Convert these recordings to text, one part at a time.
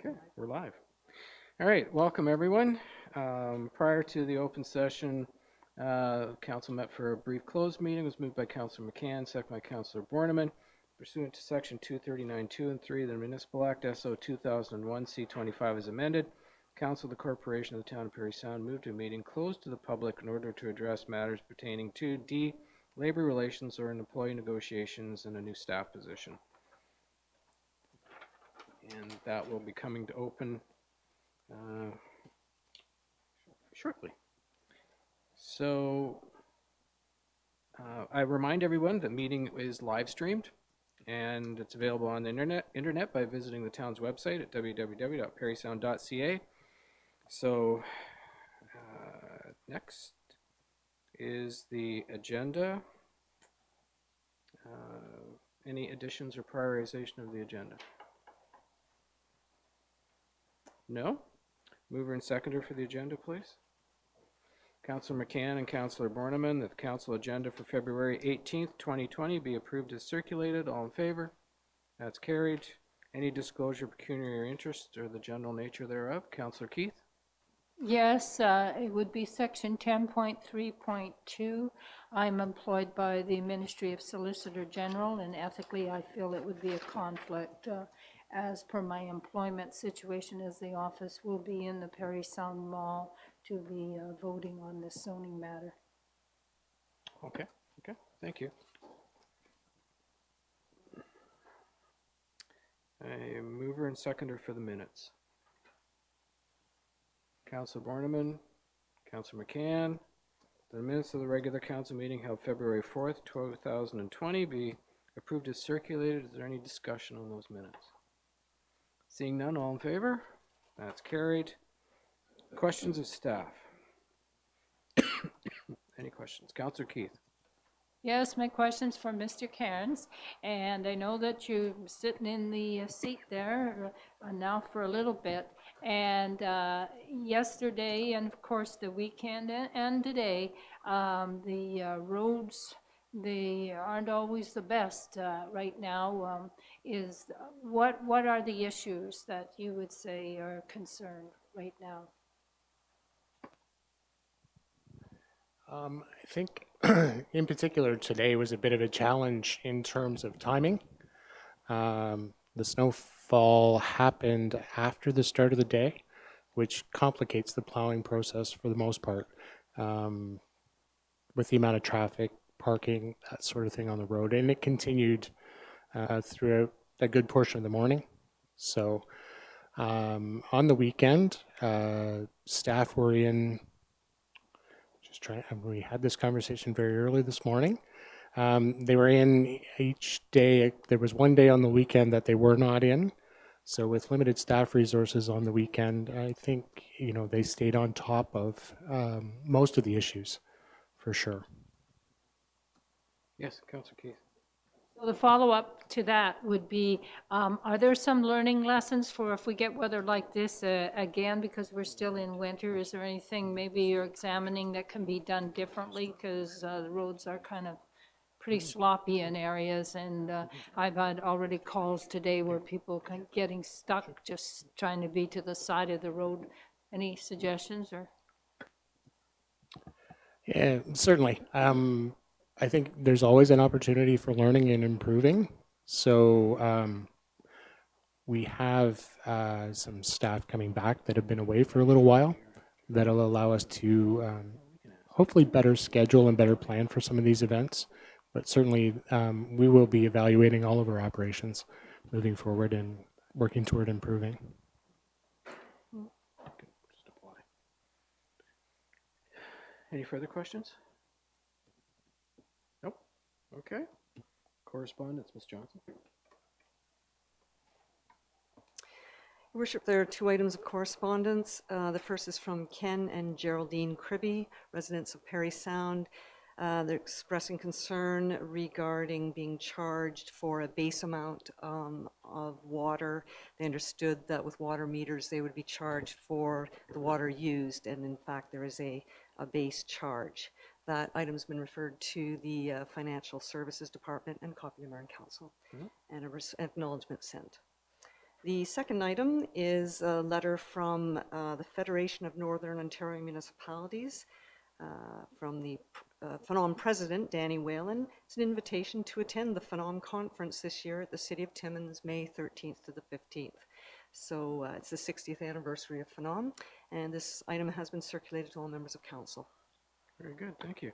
Okay, we're live. All right, welcome everyone. Prior to the open session, council met for a brief closed meeting. It was moved by Councilor McCann, second by Councilor Borneman. Pursuant to Section 239, 2 and 3 of the Municipal Act, SO 2001, C25 is amended. Council of the Corporation of the Town of Parry Sound moved to a meeting closed to the public in order to address matters pertaining to D, labor relations or employee negotiations and a new staff position. And that will be coming to open shortly. So I remind everyone the meeting is live streamed and it's available on the internet by visiting the town's website at www.parrysound.ca. So next is the agenda. Any additions or prioritization of the agenda? No? Mover and seconder for the agenda, please. Councilor McCann and Councilor Borneman, that the council agenda for February 18th, 2020 be approved as circulated. All in favor? That's carried. Any disclosure of pecuniary interest or the general nature thereof? Councilor Keith? Yes, it would be section 10.3.2. I'm employed by the Ministry of Solicitor General, and ethically I feel it would be a conflict as per my employment situation, as the office will be in the Parry Sound Mall to be voting on this zoning matter. Okay, thank you. A mover and seconder for the minutes. Councilor Borneman, Councilor McCann, the minutes of the regular council meeting held February 4th, 2020 be approved as circulated. Is there any discussion on those minutes? Seeing none, all in favor? That's carried. Questions of staff? Any questions? Councilor Keith? Yes, my question's for Mr. Cairns, and I know that you're sitting in the seat there now for a little bit, and yesterday and of course the weekend and today, the roads, they aren't always the best right now. What are the issues that you would say are concerned right now? I think in particular today was a bit of a challenge in terms of timing. The snowfall happened after the start of the day, which complicates the plowing process for the most part, with the amount of traffic, parking, that sort of thing on the road. And it continued throughout a good portion of the morning. So on the weekend, staff were in, we had this conversation very early this morning. They were in each day. There was one day on the weekend that they were not in. So with limited staff resources on the weekend, I think, they stayed on top of most of the issues for sure. Yes, Councilor Keith. So the follow-up to that would be, are there some learning lessons for if we get weather like this again, because we're still in winter? Is there anything maybe you're examining that can be done differently? Because the roads are kind of pretty sloppy in areas, and I've had already calls today where people getting stuck just trying to be to the side of the road. Any suggestions or? Yeah, certainly. I think there's always an opportunity for learning and improving. So we have some staff coming back that have been away for a little while that'll allow us to hopefully better schedule and better plan for some of these events. But certainly we will be evaluating all of our operations moving forward and working toward improving. Any further questions? Nope. Okay. Correspondence, Ms. Johnson. Your Worship, there are two items of correspondence. The first is from Ken and Geraldine Cribby, residents of Parry Sound. They're expressing concern regarding being charged for a base amount of water. They understood that with water meters they would be charged for the water used, and in fact there is a base charge. That item's been referred to the Financial Services Department and copied to Mayor and Council, and an acknowledgement sent. The second item is a letter from the Federation of Northern Ontario Municipalities from the Phenom president, Danny Whalen. It's an invitation to attend the Phenom conference this year at the City of Timmins, May 13th to the 15th. So it's the 60th anniversary of Phenom, and this item has been circulated to all members of council. Very good, thank you.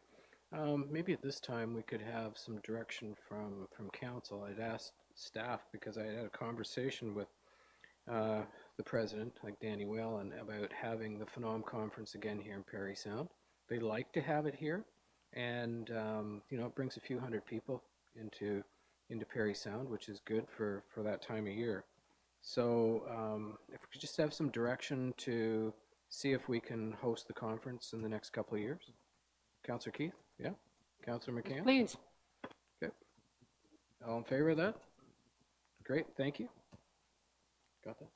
Maybe at this time we could have some direction from council. I'd asked staff because I had a conversation with the president, like Danny Whalen, about having the Phenom conference again here in Parry Sound. They like to have it here, and it brings a few hundred people into Parry Sound, which is good for that time of year. So if we could just have some direction to see if we can host the conference in the next couple of years. Councillor Keith? Yeah? Councillor McCann? Please. Okay. All in favor of that? Great, thank you. Got that?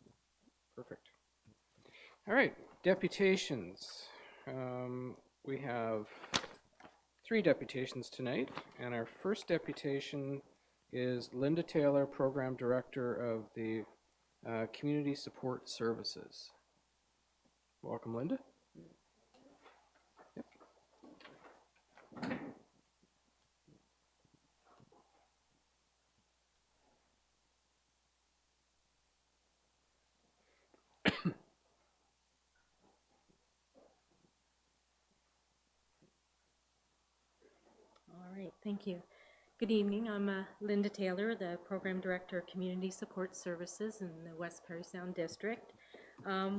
Perfect. All right, deputations. We have 3 deputations tonight, and our first deputation is Linda Taylor, Program Director of the Community Support Services. Welcome, Linda. Yep. All right, thank you. Good evening. I'm Linda Taylor, the Program Director of Community Support Services in the West Parry Sound District.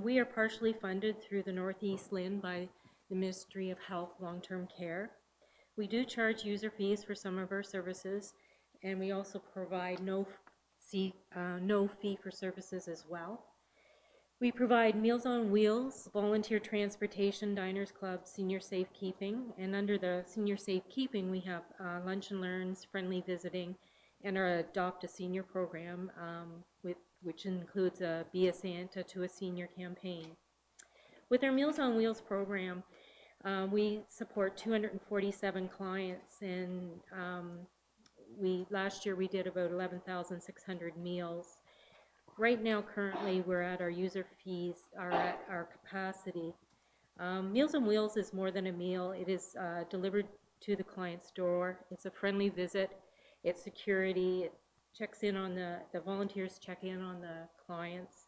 We are partially funded through the Northeast LHIN by the Ministry of Health Long-Term Care. We do charge user fees for some of our services, and we also provide no fee for services as well. We provide Meals on Wheels, volunteer transportation, diners club, senior safekeeping, and under the senior safekeeping we have lunch and learns, friendly visiting, and our Adopt a Senior program, which includes a Be a Santa to a Senior campaign. With our Meals on Wheels program, we support 247 clients, and last year we did about 11,600 meals. Right now, currently, we're at our user fees, are at our capacity. Meals on Wheels is more than a meal. It is delivered to the client's door. It's a friendly visit. It's security. It checks in on the volunteers check in on the clients.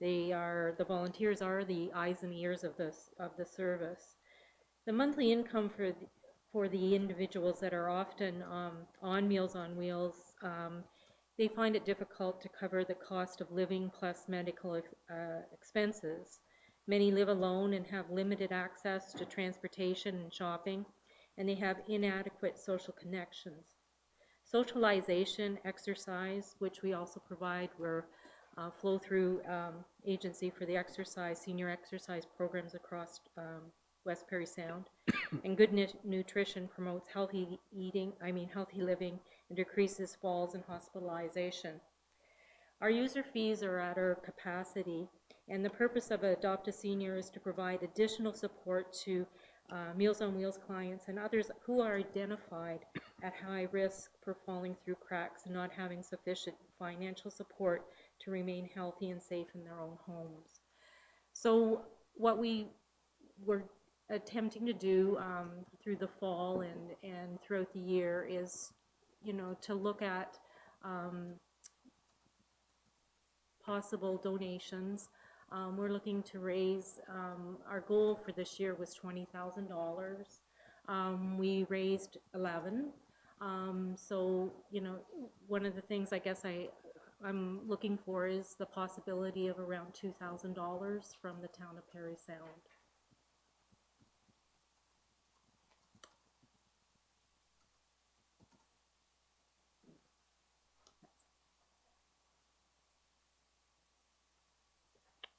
The volunteers are the eyes and ears of the service. The monthly income for the individuals that are often on Meals on Wheels, they find it difficult to cover the cost of living plus medical expenses. Many live alone and have limited access to transportation and shopping, and they have inadequate social connections. Socialization, exercise, which we also provide, we're flow-through agency for the senior exercise programs across West Parry Sound. And good nutrition promotes healthy living, and decreases falls and hospitalization. Our user fees are at our capacity, and the purpose of Adopt a Senior is to provide additional support to Meals on Wheels clients and others who are identified at high risk for falling through cracks and not having sufficient financial support to remain healthy and safe in their own homes. So what we were attempting to do through the fall and throughout the year is, to look at possible donations. We're looking to raise, our goal for this year was $20,000. We raised 11. So, one of the things I guess I'm looking for is the possibility of around $2,000 from the town of Parry Sound.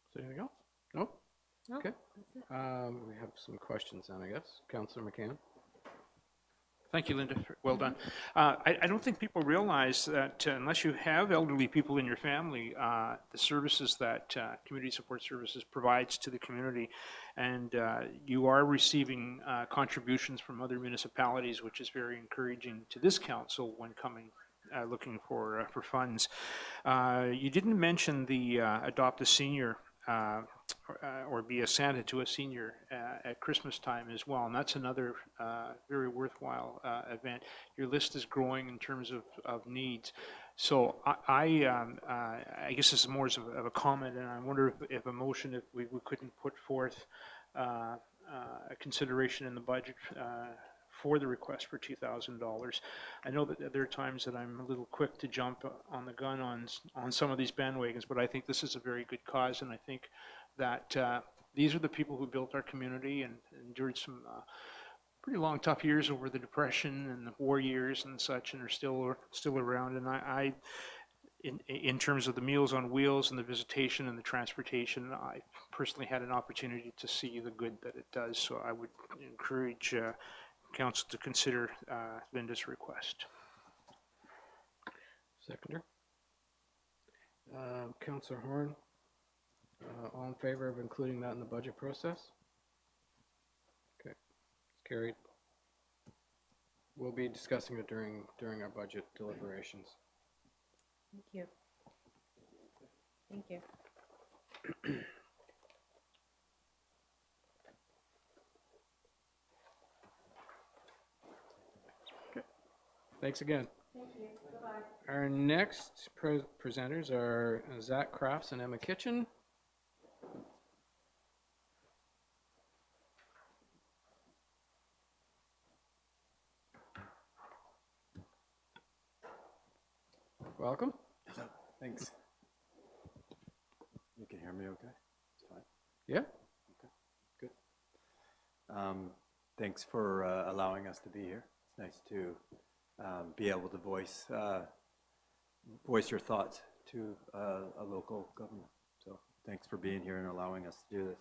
Is there anything else? No? No, Okay. that's it. We have some questions then, I guess. Councillor McCann? Thank you, Linda. Well done. I don't think people realize that unless you have elderly people in your family, the services that Community Support Services provides to the community, and you are receiving contributions from other municipalities, which is very encouraging to this council when coming looking for funds. You didn't mention the Adopt a Senior or Be a Santa to a Senior at Christmas time as well, and that's another very worthwhile event. Your list is growing in terms of needs. So I guess this is more of a comment, and I wonder if a motion, if we couldn't put forth a consideration in the budget for the request for $2,000. I know that there are times that I'm a little quick to jump on the gun on some of these bandwagons, but I think this is a very good cause, and I think that these are the people who built our community and endured some pretty long, tough years over the Depression and the war years and such, and are still around. And I in terms of the Meals on Wheels and the visitation and the transportation, I personally had an opportunity to see the good that it does. So I would encourage council to consider Linda's request. Seconder. Councillor Horn, all in favor of including that in the budget process? Okay, it's carried. We'll be discussing it during our budget deliberations. Thank you. Thank you. Thanks again. Thank you. Bye-bye. Our next presenters are Zach Crafts and Emma Kitchen. Welcome. Thanks. You can hear me okay? It's fine. Yeah. Okay, good. Thanks for allowing us to be here. It's nice to be able to voice your thoughts to a local government. So thanks for being here and allowing us to do this.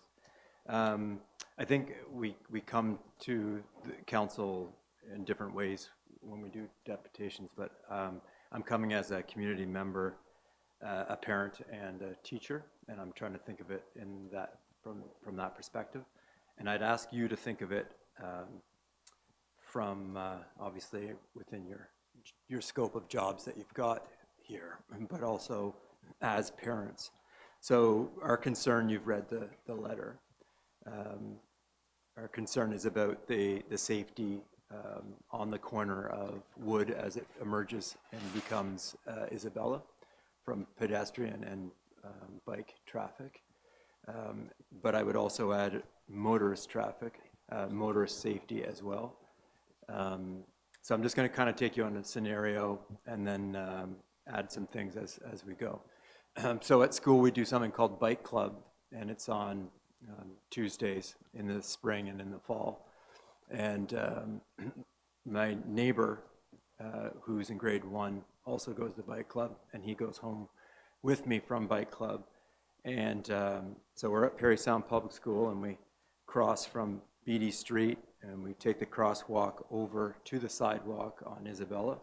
I think we come to the council in different ways when we do deputations, but I'm coming as a community member, a parent and a teacher, and I'm trying to think of it in that from that perspective. And I'd ask you to think of it from obviously within your scope of jobs that you've got here, but also as parents. So our concern, you've read the letter. Our concern is about the safety on the corner of Wood as it emerges and becomes Isabella from pedestrian and bike traffic. But I would also add motorist traffic, motorist safety as well. So I'm just going to kind of take you on a scenario and then add some things as we go. So at school we do something called Bike Club, and it's on Tuesdays in the spring and in the fall. And my neighbor, who's in grade 1, also goes to Bike Club, and he goes home with me from Bike Club. And so we're at Parry Sound Public School, and we cross from Beatty Street, and we take the crosswalk over to the sidewalk on Isabella,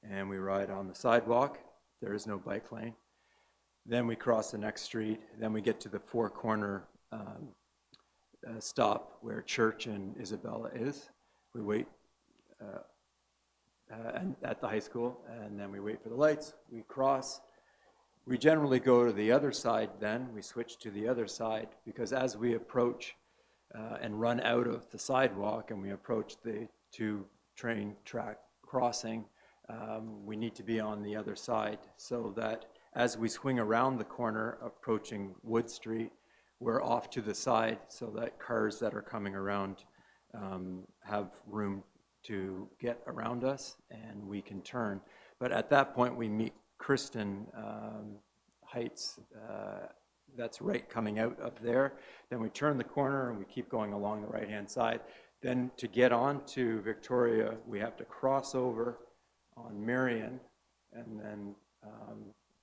and we ride on the sidewalk. There is no bike lane. Then we cross the next street. Then we get to the four-corner stop where Church and Isabella is. We wait at the high school, and then we wait for the lights. We cross. We generally go to the other side then. We switch to the other side because as we approach and run out of the sidewalk and we approach the two-train track crossing, we need to be on the other side so that as we swing around the corner approaching Wood Street, we're off to the side so that cars that are coming around have room to get around us and we can turn. But at that point we meet Kristen Heights, that's right coming out up there. Then we turn the corner and we keep going along the right-hand side. Then to get on to Victoria, we have to cross over on Marion, and then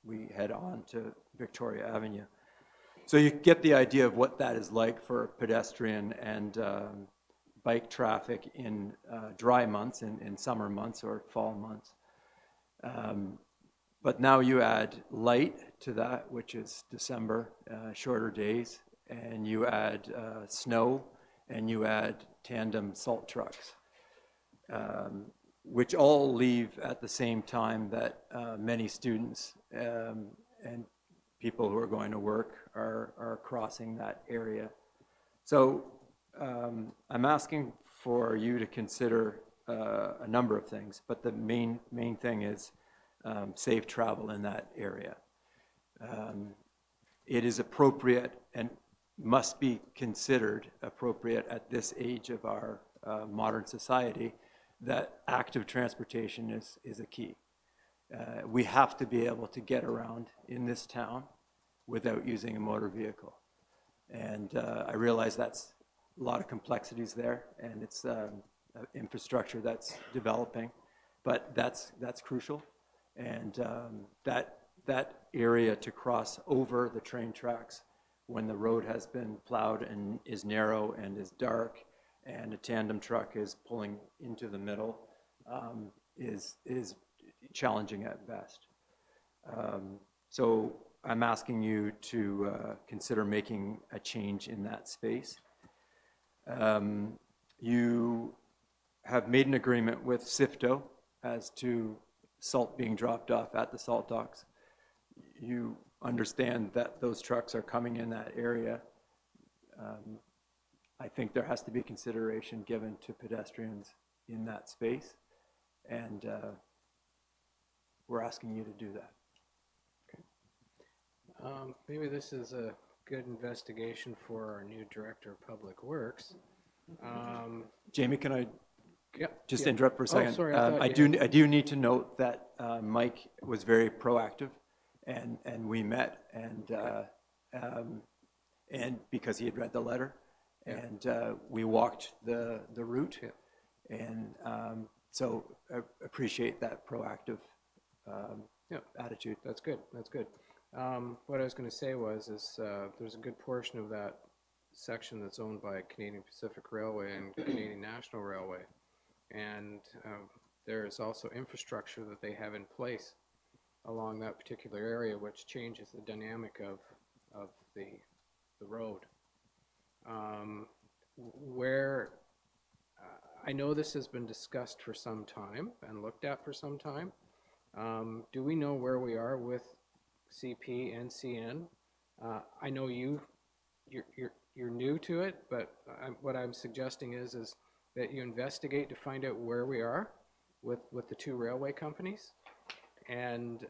we head on to Victoria Avenue. So you get the idea of what that is like for pedestrian and bike traffic in dry months, in summer months or fall months. But now you add light to that, which is December, shorter days, and you add snow, and you add tandem salt trucks. which all leave at the same time that many students and people who are going to work are crossing that area. So I'm asking for you to consider a number of things, but the main thing is safe travel in that area. It is appropriate and must be considered appropriate at this age of our modern society that active transportation is a key. We have to be able to get around in this town without using a motor vehicle. And I realize that's a lot of complexities there, and it's infrastructure that's developing, but that's crucial. And that area to cross over the train tracks when the road has been plowed and is narrow and is dark, and a tandem truck is pulling into the middle, is challenging at best. So I'm asking you to consider making a change in that space. You have made an agreement with SIFTO as to salt being dropped off at the salt docks. You understand that those trucks are coming in that area. I think there has to be consideration given to pedestrians in that space, and we're asking you to do that. Maybe this is a good investigation for our new Director of Public Works. Jamie, can I just yeah. interrupt for a second? Sorry, I thought I you do need to note that Mike was very proactive, and we met, and because he had read the letter, and we walked the route, and so I appreciate that proactive attitude. That's good. That's good. What I was going to say was, there's a good portion of that section that's owned by Canadian Pacific Railway and Canadian National Railway, and there's also infrastructure that they have in place along that particular area, which changes the dynamic of the road. Where I know this has been discussed for some time and looked at for some time. Do we know where we are with CP and CN? I know you're new to it, but what I'm suggesting is that you investigate to find out where we are with the two railway companies, and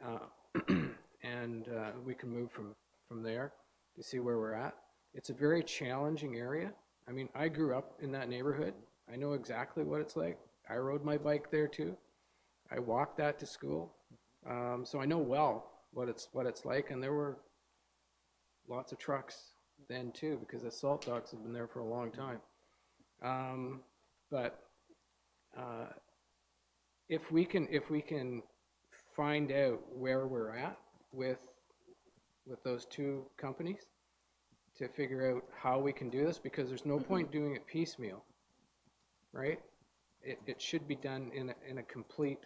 we can move from there to see where we're at. It's a very challenging area. I mean, I grew up in that neighborhood. I know exactly what it's like. I rode my bike there too. I walked that to school, so I know well what it's like. And there were lots of trucks then too, because the salt docks have been there for a long time. But if we can find out where we're at with those two companies to figure out how we can do this, because there's no point doing it piecemeal, right? It should be done in a complete,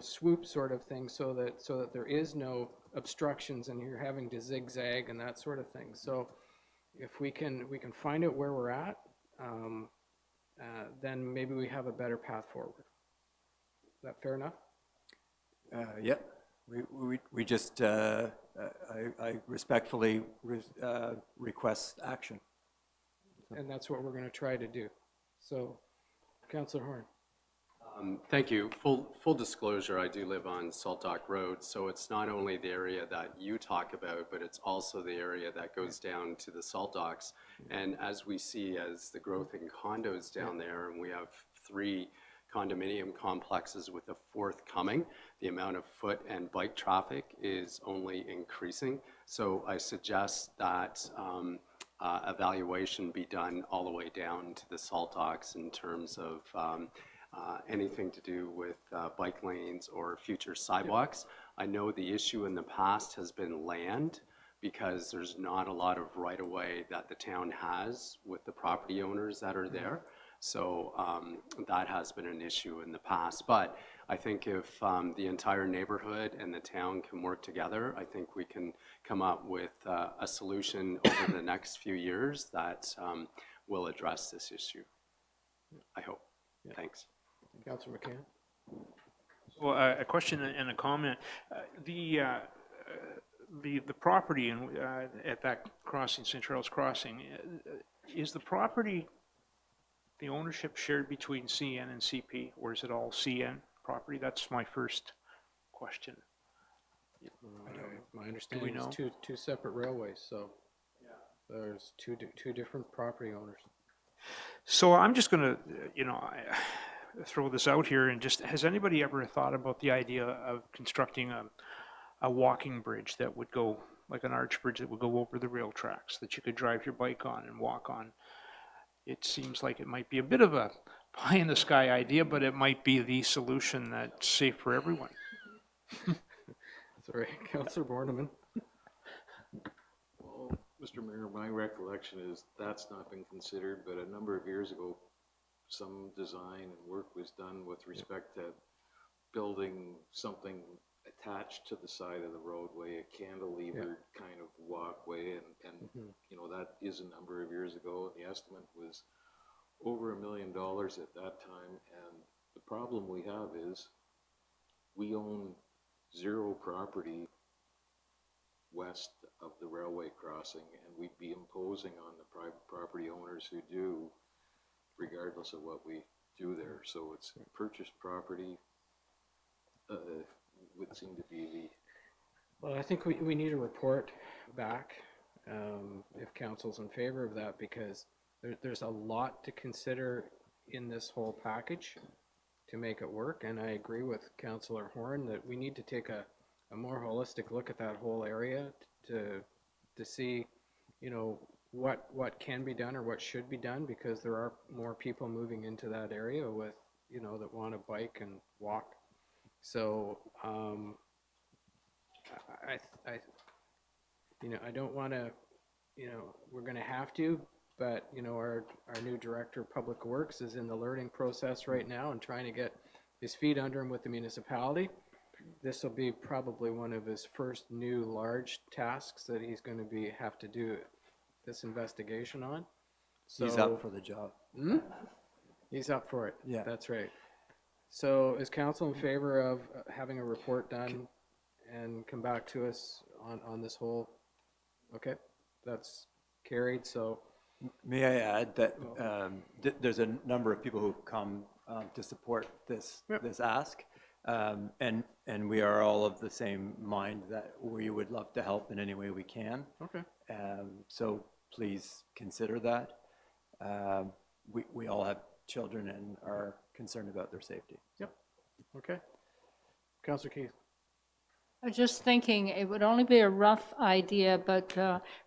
swoop sort of thing, so that there is no obstructions and you're having to zigzag and that sort of thing. So if we can find out where we're at, then maybe we have a better path forward. Is that fair enough? Yep. We just, I respectfully request action. And that's what we're going to try to do. So, Councillor Horn. Thank you. Full disclosure, I do live on Salt Dock Road, so it's not only the area that you talk about, but it's also the area that goes down to the salt docks. And as we see, as the growth in condos down there, and we have 3 condominium complexes with a 4th coming, the amount of foot and bike traffic is only increasing. So I suggest that evaluation be done all the way down to the salt docks in terms of anything to do with bike lanes or future sidewalks. I know the issue in the past has been land, because there's not a lot of right-of-way that the town has with the property owners that are there. So that has been an issue in the past. But I think if the entire neighborhood and the town can work together, I think we can come up with a solution over the next few years that will address this issue. I hope. Thanks. Councillor McCann. Well, a question and a comment. The property at that crossing, St. Charles Crossing, is the property, the ownership shared between CN and CP, or is it all CN property? That's my first question. My understanding is know? two separate railways, so there's two different property owners. So I'm just going to, throw this out here and just, has anybody ever thought about the idea of constructing a walking bridge that would go, like an arch bridge that would go over the rail tracks that you could drive your bike on and walk on? It seems like it might be a bit of a pie in the sky idea, but it might be the solution that's safe for everyone. Sorry, Councillor Borneman. Well, Mr. Mayor, my recollection is that's not been considered, but a number of years ago, some design and work was done with respect to building something attached to the side of the roadway, a cantilevered kind of walkway, and you know, that is a number of years ago. The estimate was over $1 million at that time, and the problem we have is we own zero property west of the railway crossing, and we'd be imposing on the private property owners who do, regardless of what we do there. So it's purchased property would seem to be the... Well, I think we need a report back, if council's in favor of that, because there's a lot to consider in this whole package to make it work, and I agree with Councillor Horn that we need to take a more holistic look at that whole area to see, you know, what can be done or what should be done, because there are more people moving into that area with, you know, that want to bike and walk. So I don't want to, we're going to have to, but our new director of public works is in the learning process right now and trying to get his feet under him with the municipality. This will be probably one of his first new large tasks that he's going to have to do this investigation on. So, He's up for the job. He's up for it. Yeah. That's right. So is council in favor of having a report done and come back to us on this whole? Okay, that's carried. So May I add that there's a number of people who've come to support this ask, and we are all of the same mind that we would love to help in any way we can. okay. So please consider that. We all have children and are concerned about their safety. Yep. Okay. Councillor Keith. I was just thinking it would only be a rough idea, but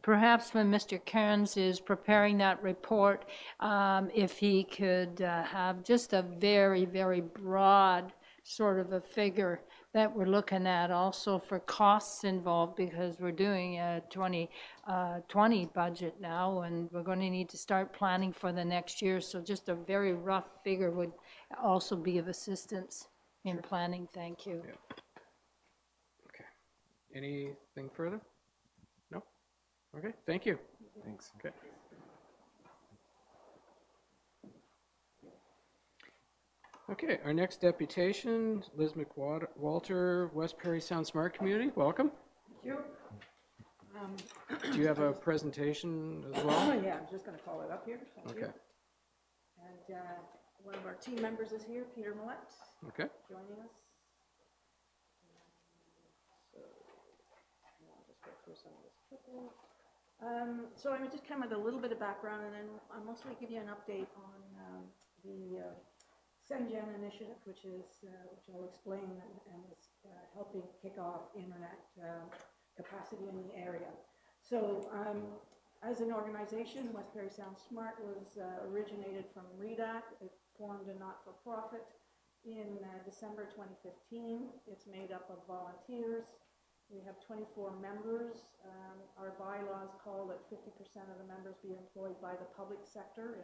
perhaps when Mr. Cairns is preparing that report, if he could have just a very, very broad sort of a figure that we're looking at also for costs involved, because we're doing a 2020 budget now, and we're going to need to start planning for the next year. So just a very rough figure would also be of assistance in planning. Thank you. Yeah. Anything further? No? Okay, thank you. Thanks. Okay. Okay, our next deputation, Liz McWalter, West Parry Sound Smart Community, welcome. Thank you. Do you have a presentation as well? Yeah, I'm just going to call it up here. Thank you. Okay, And one of our team members is here, Peter Millett, okay. joining us. So I'll just go through some of this quickly. So I would just come with a little bit of background, and then I'll mostly give you an update on the SendGen initiative, which I'll explain and is helping kick off internet capacity in the area. So as an organization, West Parry Sound Smart was originated from REDAC. It formed a not-for-profit in December 2015. It's made up of volunteers. We have 24 members. Our bylaws call that 50% of the members be employed by the public sector,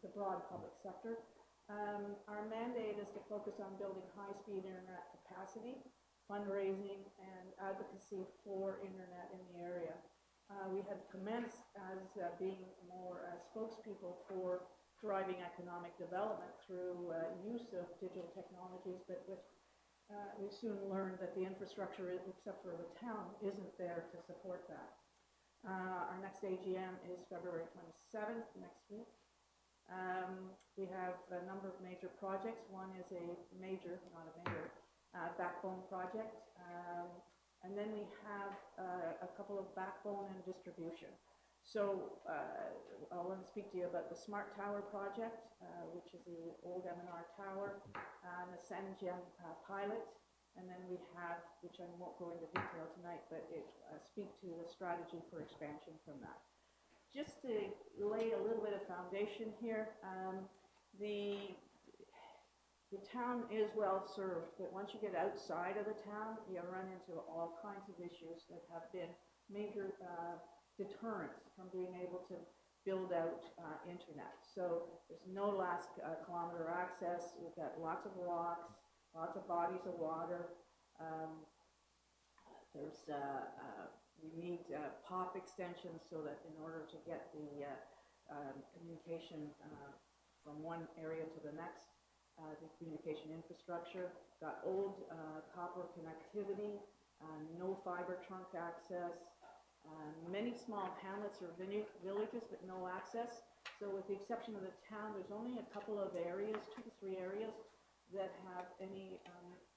the broad public sector. Our mandate is to focus on building high-speed internet capacity, fundraising, and advocacy for internet in the area. We had commenced as being more spokespeople for driving economic development through use of digital technologies, but we soon learned that the infrastructure, except for the town, isn't there to support that. Our next AGM is February 27th, next week. We have a number of major projects. One is a major, not a major, backbone project. And then we have a couple of backbone and distribution. So I want to speak to you about the Smart Tower project, which is the old M&R tower, and the SenGen pilot. And then we have, which I won't go into detail tonight, but speak to the strategy for expansion from that. Just to lay a little bit of foundation here, the town is well served, but once you get outside of the town, you run into all kinds of issues that have been major deterrents from being able to build out internet. So there's no last kilometer access. We've got lots of rocks, lots of bodies of water. We need POP extensions so that in order to get the communication from one area to the next, the communication infrastructure, got old copper connectivity, no fiber trunk access, many small hamlets or villages but no access. So with the exception of the town, there's only a couple of areas, 2 to 3 areas, that have any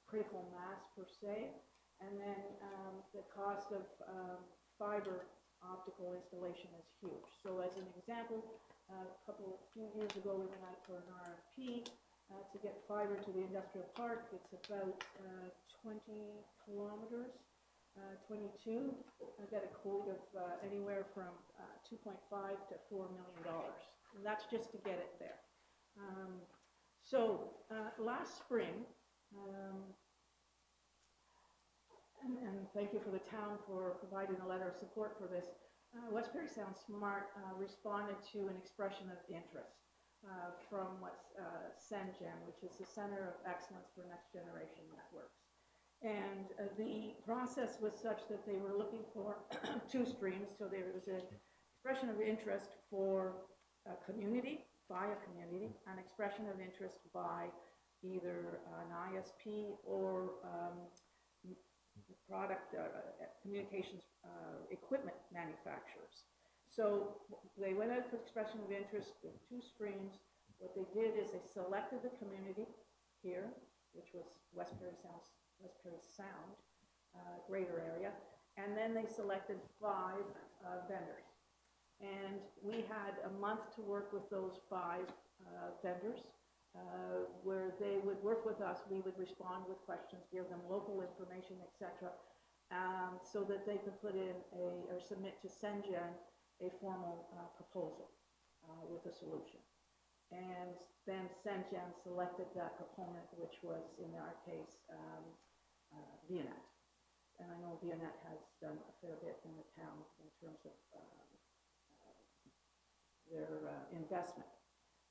critical mass per se. And then the cost of fiber optical installation is huge. So as an example, a few years ago we went out for an RFP to get fiber to the industrial park. It's about 20 kilometers. 22, I got a quote of anywhere from $2.5 to $4 million. And that's just to get it there. Last spring, and thank you for the town for providing a letter of support for this, West Parry Sound Smart responded to an expression of interest from what's SenGen, which is the Center of Excellence for Next Generation Networks. And the process was such that they were looking for 2 streams. So there was an expression of interest for a community, by a community, an expression of interest by either an ISP or product communications equipment manufacturers. So they went out for expression of interest with 2 streams. What they did is they selected the community here, which was West Parry Sound, greater area, and then they selected 5 vendors. And we had a month to work with those 5 vendors, where they would work with us. We would respond with questions, give them local information, etc., so that they could put in or submit to SenGen a formal proposal with a solution. And then SenGen selected that proponent, which was, in our case, VNet. And I know VNet has done a fair bit in the town in terms of their investment.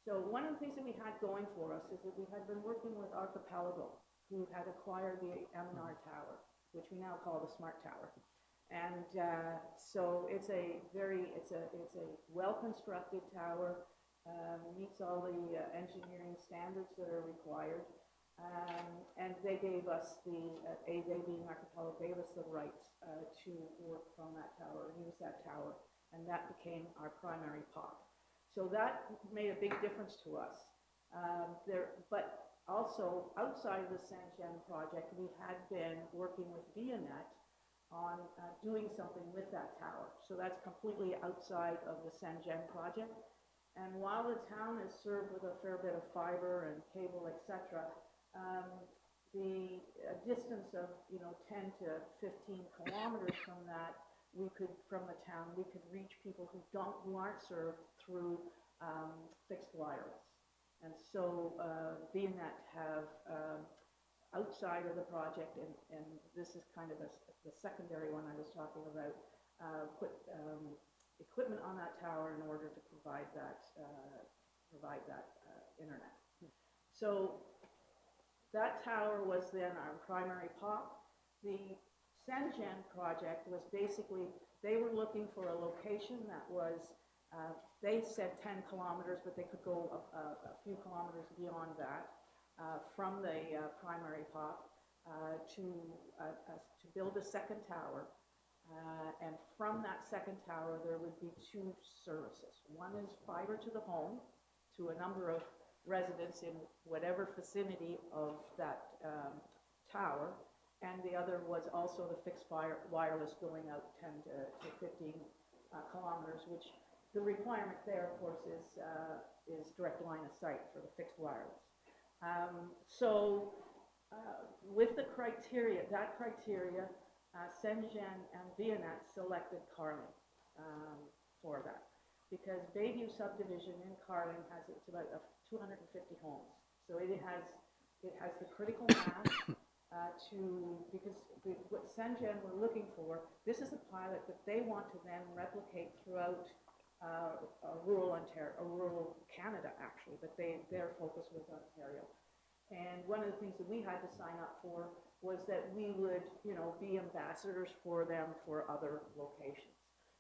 So one of the things that we had going for us is that we had been working with Archipelago, who had acquired the M&R tower, which we now call the Smart Tower. And so it's a well-constructed tower, meets all the engineering standards that are required. And they gave us they being Archipelago, gave us the rights to work from that tower and use that tower, and that became our primary POP. So that made a big difference to us. But also, outside of the SenGen project, we had been working with VNet on doing something with that tower. So that's completely outside of the SenGen project. And while the town is served with a fair bit of fiber and cable, etc., the distance of 10 to 15 kilometers from that, from the town, we could reach people who aren't served through fixed wireless. And so VNet have, outside of the project, and this is kind of the secondary one I was talking about, put equipment on that tower in order to provide that internet. So that tower was then our primary POP. The SenGen project was basically, they were looking for a location that was They said 10 kilometers, but they could go a few kilometers beyond that from the primary pop to build a second tower. And from that second tower, there would be two services. One is fiber to the home to a number of residents in whatever vicinity of that tower, and the other was also the fixed wireless going out 10 to 15 kilometers, which the requirement there, of course, is direct line of sight for the fixed wireless. With the criteria, Sengen and Vianet selected Carling for that, because Bayview subdivision in Carling it's about 250 homes, so it has the critical mass because what Sengen were looking for, this is a pilot that they want to then replicate throughout rural Ontario, rural Canada actually, but their focus was Ontario. And one of the things that we had to sign up for was that we would, be ambassadors for them for other locations.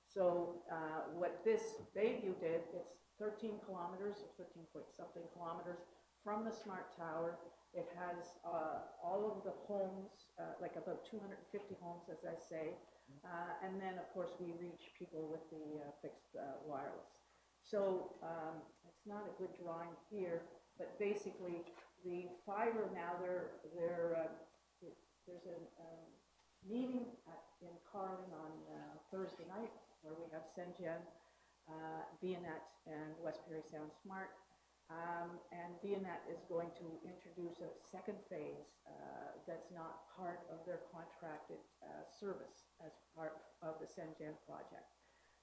So what this Bayview did, it's 13 kilometers, or 13 point something kilometers from the Smart Tower. It has all of the homes, like about 250 homes, as I say. And then, of course, we reach people with the fixed wireless. So it's not a good drawing here, but basically the fiber now, there's a meeting in Carling on Thursday night where we have Sengen, Vianet, and West Parry Sound Smart. And Vianet is going to introduce a second phase that's not part of their contracted service as part of the Sengen project.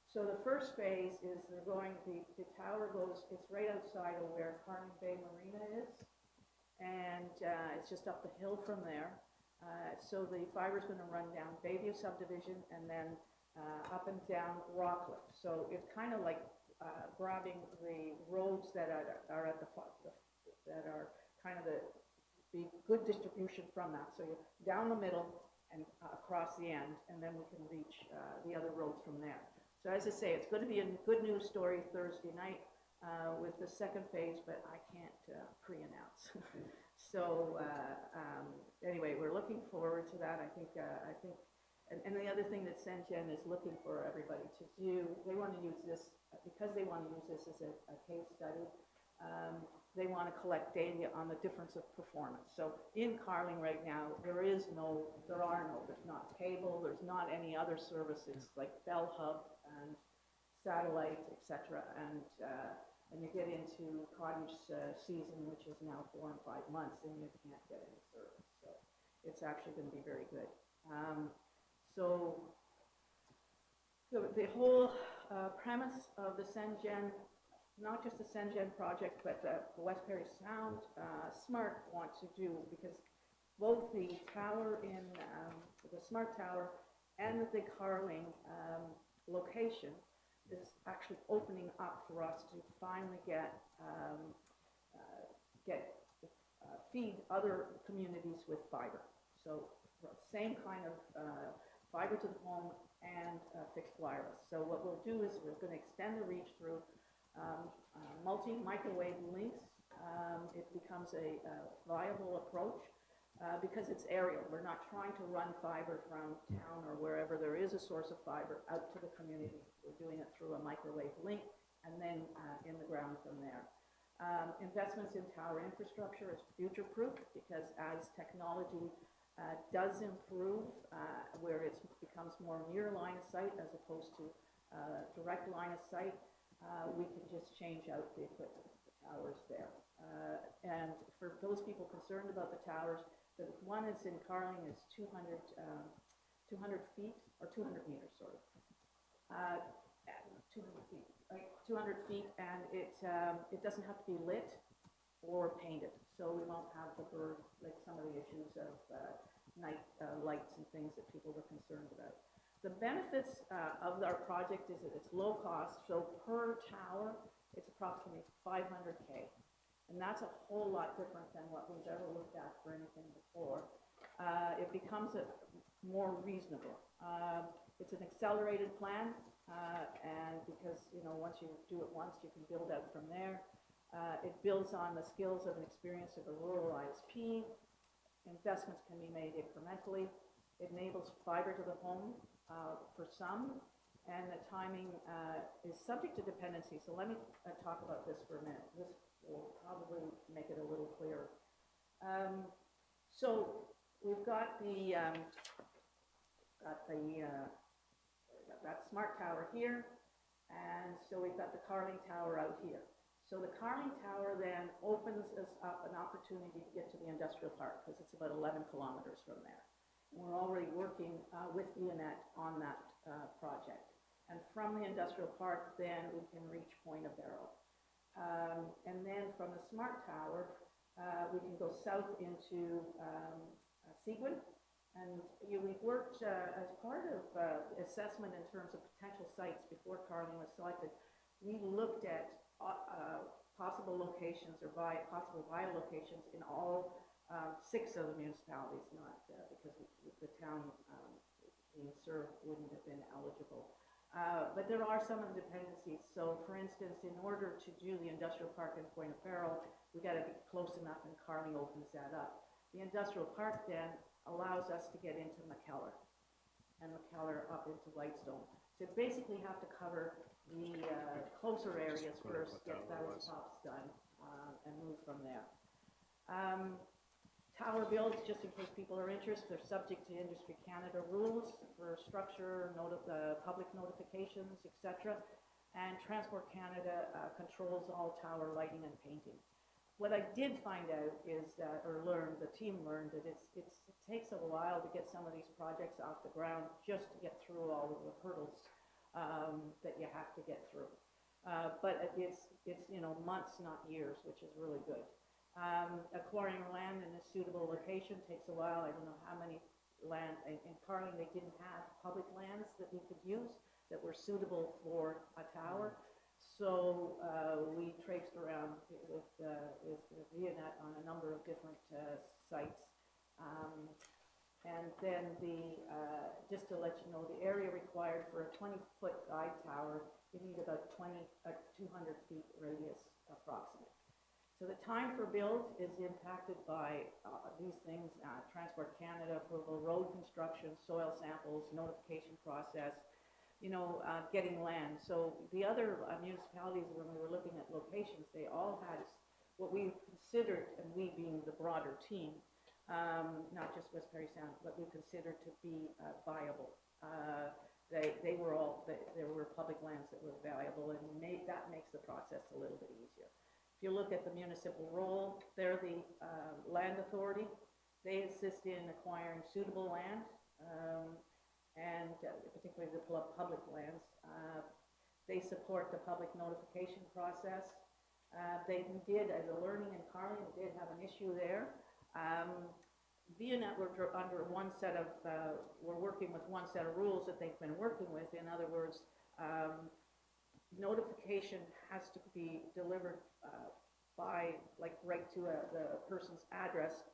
So the first phase is the tower goes, it's right outside of where Carling Bay Marina is, and it's just up the hill from there. So the fiber is going to run down Bayview subdivision and then up and down Rockland. So it's kind of like grabbing the roads that are at that are kind of the good distribution from that. So you're down the middle and across the end, and then we can reach the other roads from there. So as I say, it's going to be a good news story Thursday night with the second phase, but I can't pre-announce. So anyway, we're looking forward to that. I think, and the other thing that Sengen is looking for everybody to do, they want to use this, because they want to use this as a case study, they want to collect data on the difference of performance. So in Carling right now, there's not cable, there's not any other service. It's like Bell Hub and satellite, etc. And you get into cottage season, which is now 4 and 5 months, and you can't get any service. So it's actually going to be very good. So the whole premise of the Sengen, not just the Sengen project, but the West Parry Sound Smart want to do, because both the tower in the Smart Tower and the Carling location is actually opening up for us to finally feed other communities with fiber. So same kind of fiber to the home and fixed wireless. So what we'll do is we're going to extend the reach through multi-microwave links. It becomes a viable approach because it's aerial. We're not trying to run fiber from town or wherever there is a source of fiber out to the community. We're doing it through a microwave link and then in the ground from there. Investments in tower infrastructure is future-proof, because as technology does improve, where it becomes more near line of sight as opposed to direct line of sight, we can just change out the equipment, the towers there. And for those people concerned about the towers, the one that's in Carling is 200 feet, or 200 meters, sorry. 200 feet, and it doesn't have to be lit or painted, so we won't have the bird, like some of the issues of night lights and things that people were concerned about. The benefits of our project is that it's low cost, so per tower, it's approximately $500K. And that's a whole lot different than what we've ever looked at for anything before. It becomes more reasonable. It's an accelerated plan, and because, you know, once you do it once, you can build out from there. It builds on the skills of and experience of a rural ISP. Investments can be made incrementally. It enables fiber to the home for some, and the timing is subject to dependency. So let me talk about this for a minute. This will probably make it a little clearer. So we've got that smart tower here, and so we've got the Carling Tower out here. So the Carling Tower then opens us up an opportunity to get to the industrial park, because it's about 11 kilometers from there. And we're already working with VNet on that project. And from the industrial park, then we can reach Point of Barrow. And then from the smart tower, we can go south into Seguin. And we've worked as part of assessment in terms of potential sites before Carling was selected. We looked at possible locations or possible viable locations in all 6 of the municipalities, not because the town being served wouldn't have been eligible. But there are some of the dependencies. So, for instance, in order to do the industrial park in Point of Barrow, we got to be close enough, and Carling opens that up. The industrial park then allows us to get into McKellar, and McKellar up into Lightstone. So you basically have to cover the closer areas first, get those tops done, and move from there. Tower builds, just in case people are interested, they're subject to Industry Canada rules for structure, public notifications, etc. And Transport Canada controls all tower lighting and painting. What I did find out is that, or learned, the team learned that it takes a while to get some of these projects off the ground, just to get through all of the hurdles that you have to get through. But it's you know, months, not years, which is really good. Acquiring land in a suitable location takes a while. I don't know how many land in Carling they didn't have public lands that we could use that were suitable for a tower. So we traipsed around with VNet on a number of different sites. And then just to let you know, the area required for a 20-foot guide tower, you need about 200 feet radius approximate. So the time for build is impacted by these things: Transport Canada approval, road construction, soil samples, notification process, you know, getting land. So the other municipalities, when we were looking at locations, they all had what we considered, and we being the broader team, not just West Parry Sound, but we considered to be viable. There were public lands that were valuable, and that makes the process a little bit easier. If you look at the municipal role, they're the land authority. They assist in acquiring suitable land, and particularly the public lands. They support the public notification process. They did, as a learning in Carling, did have an issue there. VNet, we're working with one set of rules that they've been working with. In other words, notification has to be delivered by, like, right to the person's address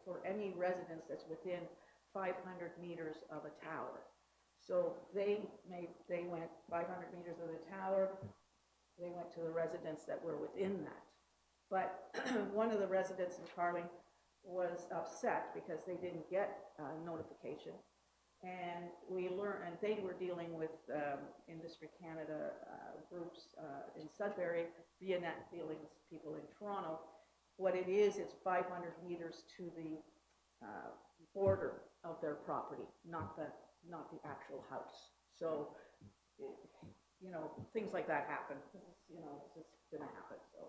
for any residence that's within 500 meters of a tower. So they went 500 meters of the tower. They went to the residents that were within that. But one of the residents in Carling was upset because they didn't get notification. And we learned, and they were dealing with Industry Canada groups in Sudbury, VNet dealing with people in Toronto. What it is, it's 500 meters to the border of their property, not the actual house. So, you know, things like that happen. You know, it's just going to happen. So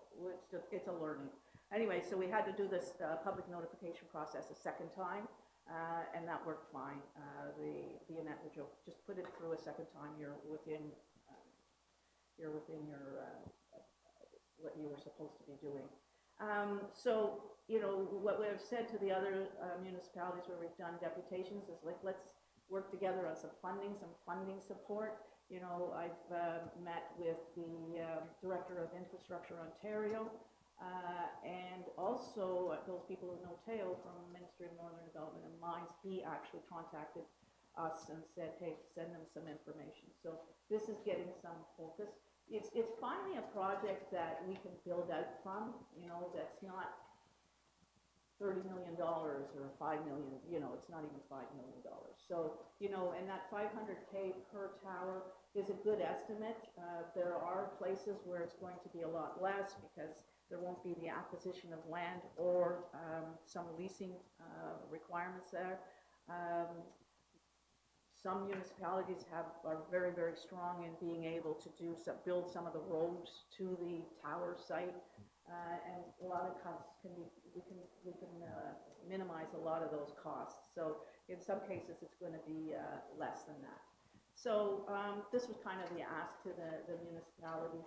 it's a learning. Anyway, so we had to do this public notification process a second time. And that worked fine. The VNet would just put it through a second time. You're within your what you were supposed to be doing. So, you know, what we have said to the other municipalities where we've done deputations is, like, let's work together on some funding support. You know, I've met with the Director of Infrastructure Ontario. And also, those people who know Teo from Ministry of Northern Development and Mines, he actually contacted us and said, hey, send them some information. So this is getting some focus. It's finally a project that we can build out from, that's not $30 million or 5 million, it's not even $5 million. So, and that 500K per tower is a good estimate. There are places where it's going to be a lot less because there won't be the acquisition of land or some leasing requirements there. Some municipalities are very, very strong in being able to build some of the roads to the tower site. And a lot of costs we can minimize a lot of those costs. So in some cases, it's going to be less than that. So this was kind of the ask to the municipalities.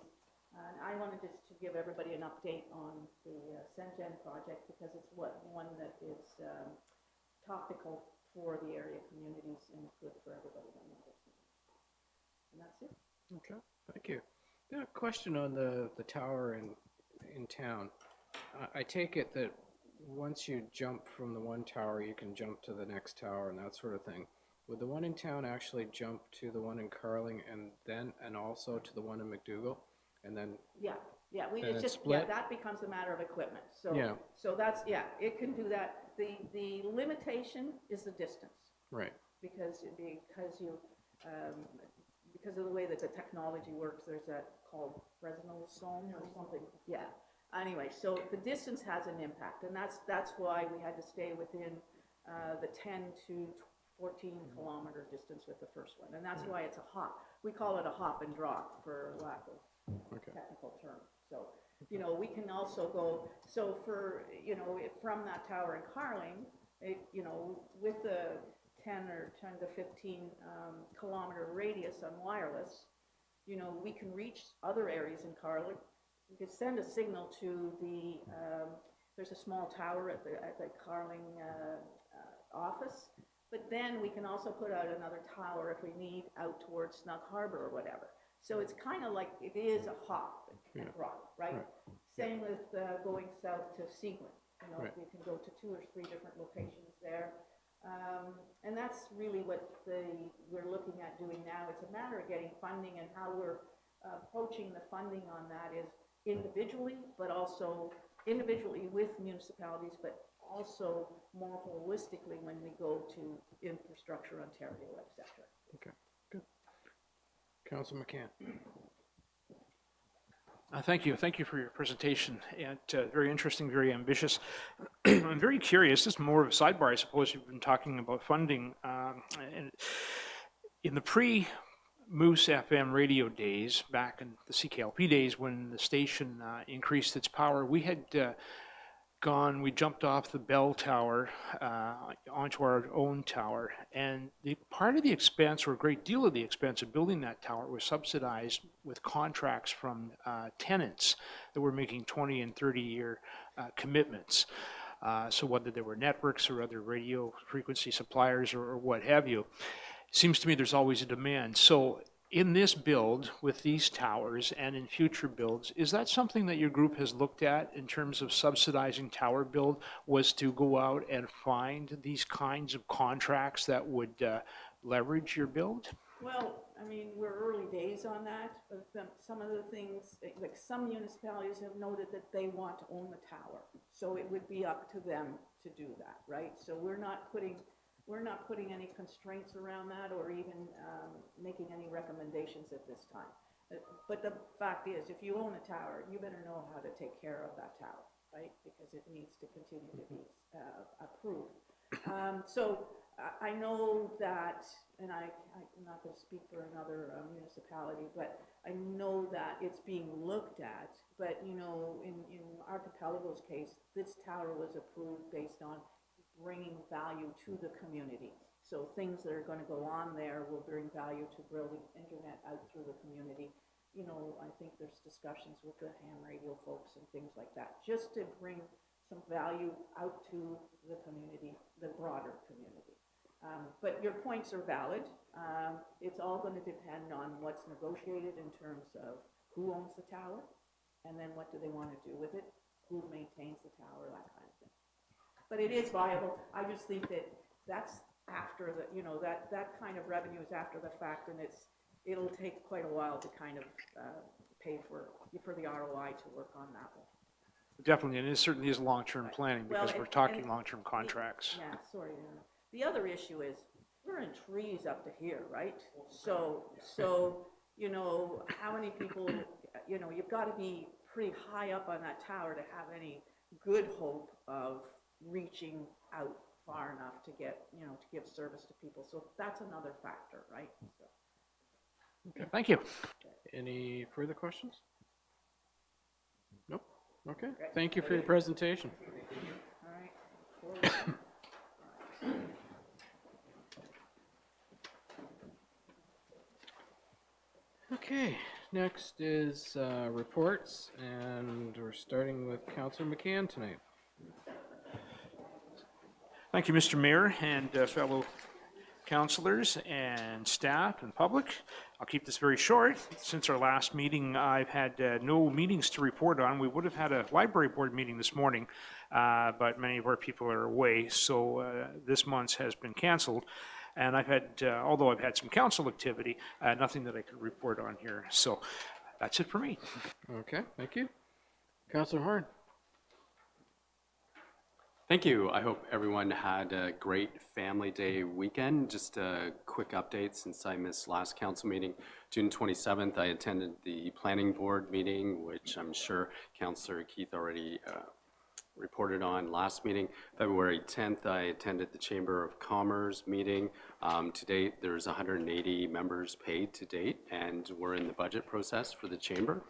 And I wanted just to give everybody an update on the Sengen project because it's one that is topical for the area communities and it's good for everybody that knows. And that's it. Okay, thank you. Yeah, question on the tower in town. I take it that once you jump from the one tower, you can jump to the next tower and that sort of thing. Would the one in town actually jump to the one in Carling and also to the one in McDougall? And then Yeah, And it's it's just, split? that becomes a matter of equipment. So, Yeah. so that's, it can do that. The limitation is the distance right. because of the way that the technology works, there's that called Fresnel zone or something. Yeah. Anyway, so the distance has an impact, and that's why we had to stay within the 10 to 14 kilometer distance with the first one, and that's why it's a hop. We call it a hop and drop for lack of technical term. So, we can also go. So for from that tower in Carling, with the 10 to 15 kilometer radius on wireless, we can reach other areas in Carling. We could send a signal to there's a small tower at the Carling office, but then we can also put out another tower if we need out towards Snug Harbor or whatever. So it's kind of like it is a hop and drop, right? Same with going south to Sealand. We can go to 2 or 3 different locations there. And that's really what we're looking at doing now. It's a matter of getting funding, and how we're approaching the funding on that is individually, but also individually with municipalities, but also more holistically when we go to Infrastructure Ontario, etc. Okay, good. Councilor McCann. Thank you. Thank you for your presentation. And very interesting, very ambitious. I'm very curious. This is more of a sidebar, I suppose. You've been talking about funding. And in the pre-Moose FM radio days, back in the CKLP days, when the station increased its power, we had we jumped off the bell tower onto our own tower, and part of the expense, or a great deal of the expense of building that tower, was subsidized with contracts from tenants that were making 20 and 30-year commitments. So whether they were networks or other radio frequency suppliers or what have you, it seems to me there's always a demand. So in this build with these towers and in future builds, is that something that your group has looked at in terms of subsidizing tower build, was to go out and find these kinds of contracts that would leverage your build? Well, I mean, we're early days on that, but some of the things, like some municipalities have noted that they want to own the tower. So it would be up to them to do that, right? So we're not putting any constraints around that or even making any recommendations at this time. But the fact is, if you own a tower, you better know how to take care of that tower, right? Because it needs to continue to be approved. So I know that, and I'm not going to speak for another municipality, but I know that it's being looked at. But, in Archipelago's case, this tower was approved based on bringing value to the community. So things that are going to go on there will bring value to building internet out through the community. I think there's discussions with the ham radio folks and things like that, just to bring some value out to the community, the broader community. But your points are valid. It's all going to depend on what's negotiated in terms of who owns the tower, and then what do they want to do with it. who maintains the tower, that kind of thing. But it is viable. I just think that that's after the, you know, that kind of revenue is after the fact, and it'll take quite a while to kind of pay for the ROI to work on that one. Definitely, and it certainly is long-term planning Well, because we're talking long-term contracts. Yeah, sorry. The other issue is we're in trees up to here, right? So, you know, how many people, you know, you've got to be pretty high up on that tower to have any good hope of reaching out far enough to get, you know, to give service to people. So that's another factor, right? So. Okay, thank you. Any further questions? Nope. Okay, thank you for your presentation. All right. Okay, next is reports, and we're starting with Councillor McCann tonight. Thank you, Mr. Mayor and fellow councilors and staff and public. I'll keep this very short. Since our last meeting, I've had no meetings to report on. We would have had a library board meeting this morning, but many of our people are away, so this month's has been canceled. And I've had, although I've had some council activity, nothing that I could report on here. So that's it for me. Okay, thank you. Councillor Horn. Thank you. I hope everyone had a great Family Day weekend. Just a quick update since I missed last council meeting. June 27th, I attended the planning board meeting, which I'm sure Councillor Keith already reported on last meeting. February 10th, I attended the Chamber of Commerce meeting. To date, there's 180 members paid to date, and we're in the budget process for the Chamber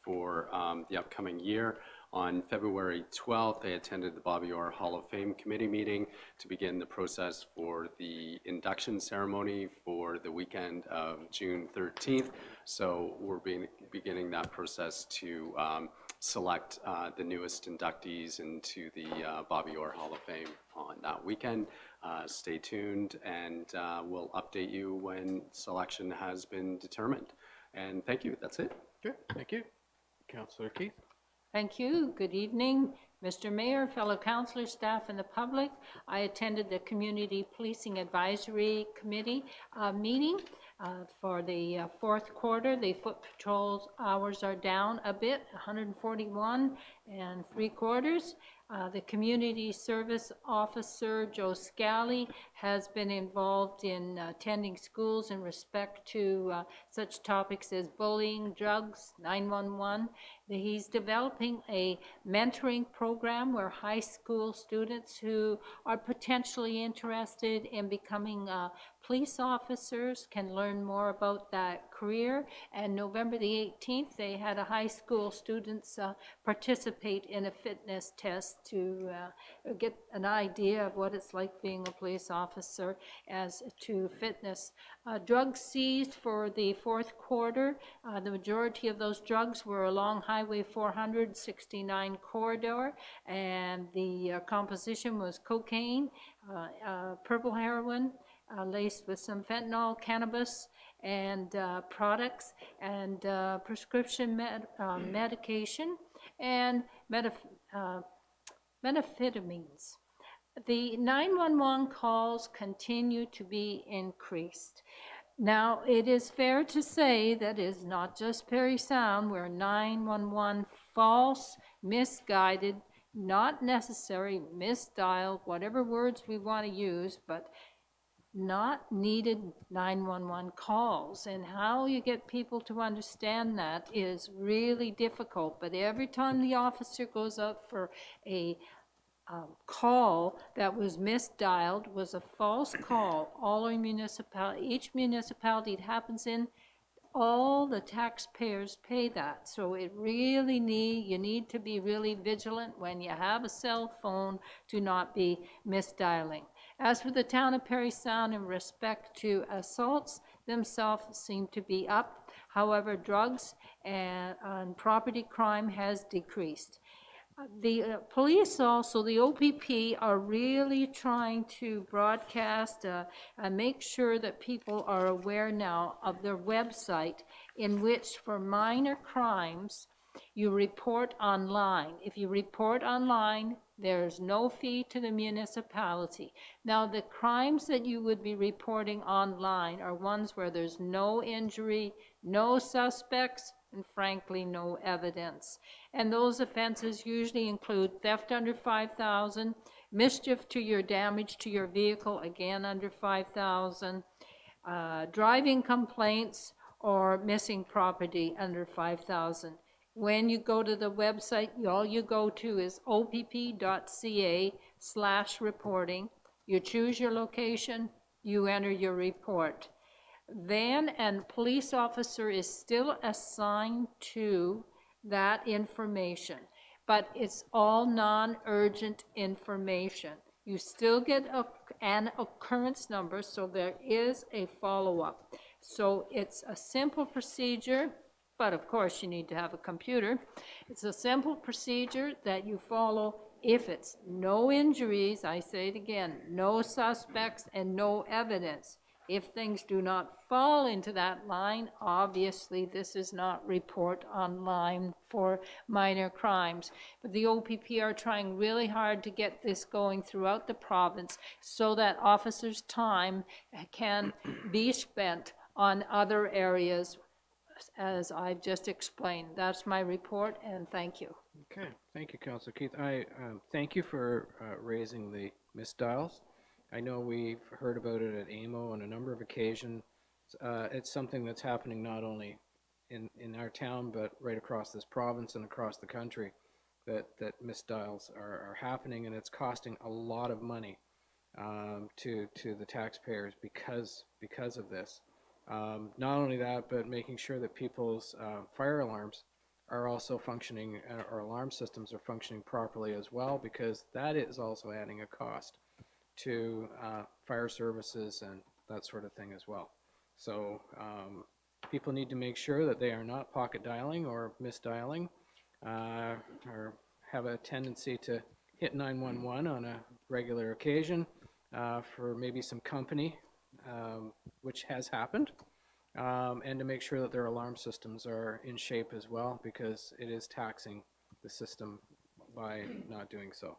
for the upcoming year. On February 12th, I attended the Bobby Orr Hall of Fame committee meeting to begin the process for the induction ceremony for the weekend of June 13th. So we're beginning that process to select the newest inductees into the Bobby Orr Hall of Fame on that weekend. Stay tuned, and we'll update you when selection has been determined. And thank you. That's it. Good, thank you. Councillor Keith. Thank you. Good evening, Mr. Mayor, fellow councillors, staff, and the public. I attended the Community Policing Advisory Committee meeting for the fourth quarter. The foot patrol hours are down a bit, 141 3/4. The community service officer, Joe Scally, has been involved in attending schools in respect to such topics as bullying, drugs, 911. He's developing a mentoring program where high school students who are potentially interested in becoming police officers can learn more about that career. And November the 18th, they had a high school students participate in a fitness test to get an idea of what it's like being a police officer as to fitness. Drugs seized for the fourth quarter. The majority of those drugs were along Highway 469 corridor, and the composition was cocaine, purple heroin, laced with some fentanyl, cannabis, and products, and prescription medication, and methamphetamines. The 911 calls continue to be increased. Now, it is fair to say that it's not just Parry Sound where 911 false, misguided, not necessary, misdialed, whatever words we want to use, but not needed 911 calls. And how you get people to understand that is really difficult. But every time the officer goes out for a call that was misdialed, was a false call, each municipality it happens in, all the taxpayers pay that. So it really you need to be really vigilant when you have a cell phone to not be misdialing. As for the town of Parry Sound, in respect to assaults themselves seem to be up. However, drugs and property crime has decreased. The police also, the OPP, are really trying to broadcast and make sure that people are aware now of their website, in which for minor crimes, You report online. If you report online, there's no fee to the municipality. Now, the crimes that you would be reporting online are ones where there's no injury, no suspects, and frankly, no evidence. And those offenses usually include theft under 5,000, mischief to your damage to your vehicle, again under 5,000, driving complaints, or missing property under 5,000. When you go to the website, all you go to is opp.ca/reporting. You choose your location, you enter your report. Then a police officer is still assigned to that information, but it's all non-urgent information. You still get an occurrence number, so there is a follow-up. So it's a simple procedure, but of course you need to have a computer. It's a simple procedure that you follow if it's no injuries, I say it again, no suspects and no evidence. If things do not fall into that line, obviously this is not report online for minor crimes. But the OPP are trying really hard to get this going throughout the province so that officers' time can be spent on other areas, as I've just explained. That's my report, and thank you. Okay, thank you, Councillor Keith. I thank you for raising the misdials. I know we've heard about it at AMO on a number of occasions. It's something that's happening not only in our town, but right across this province and across the country, that misdials are happening, and it's costing a lot of money to the taxpayers because of this. Not only that, but making sure that people's fire alarms are also functioning, or alarm systems are functioning properly as well, because that is also adding a cost to fire services and that sort of thing as well. So people need to make sure that they are not pocket dialing or misdialing, or have a tendency to hit 911 on a regular occasion for maybe some company, which has happened. And to make sure that their alarm systems are in shape as well, because it is taxing the system by not doing so.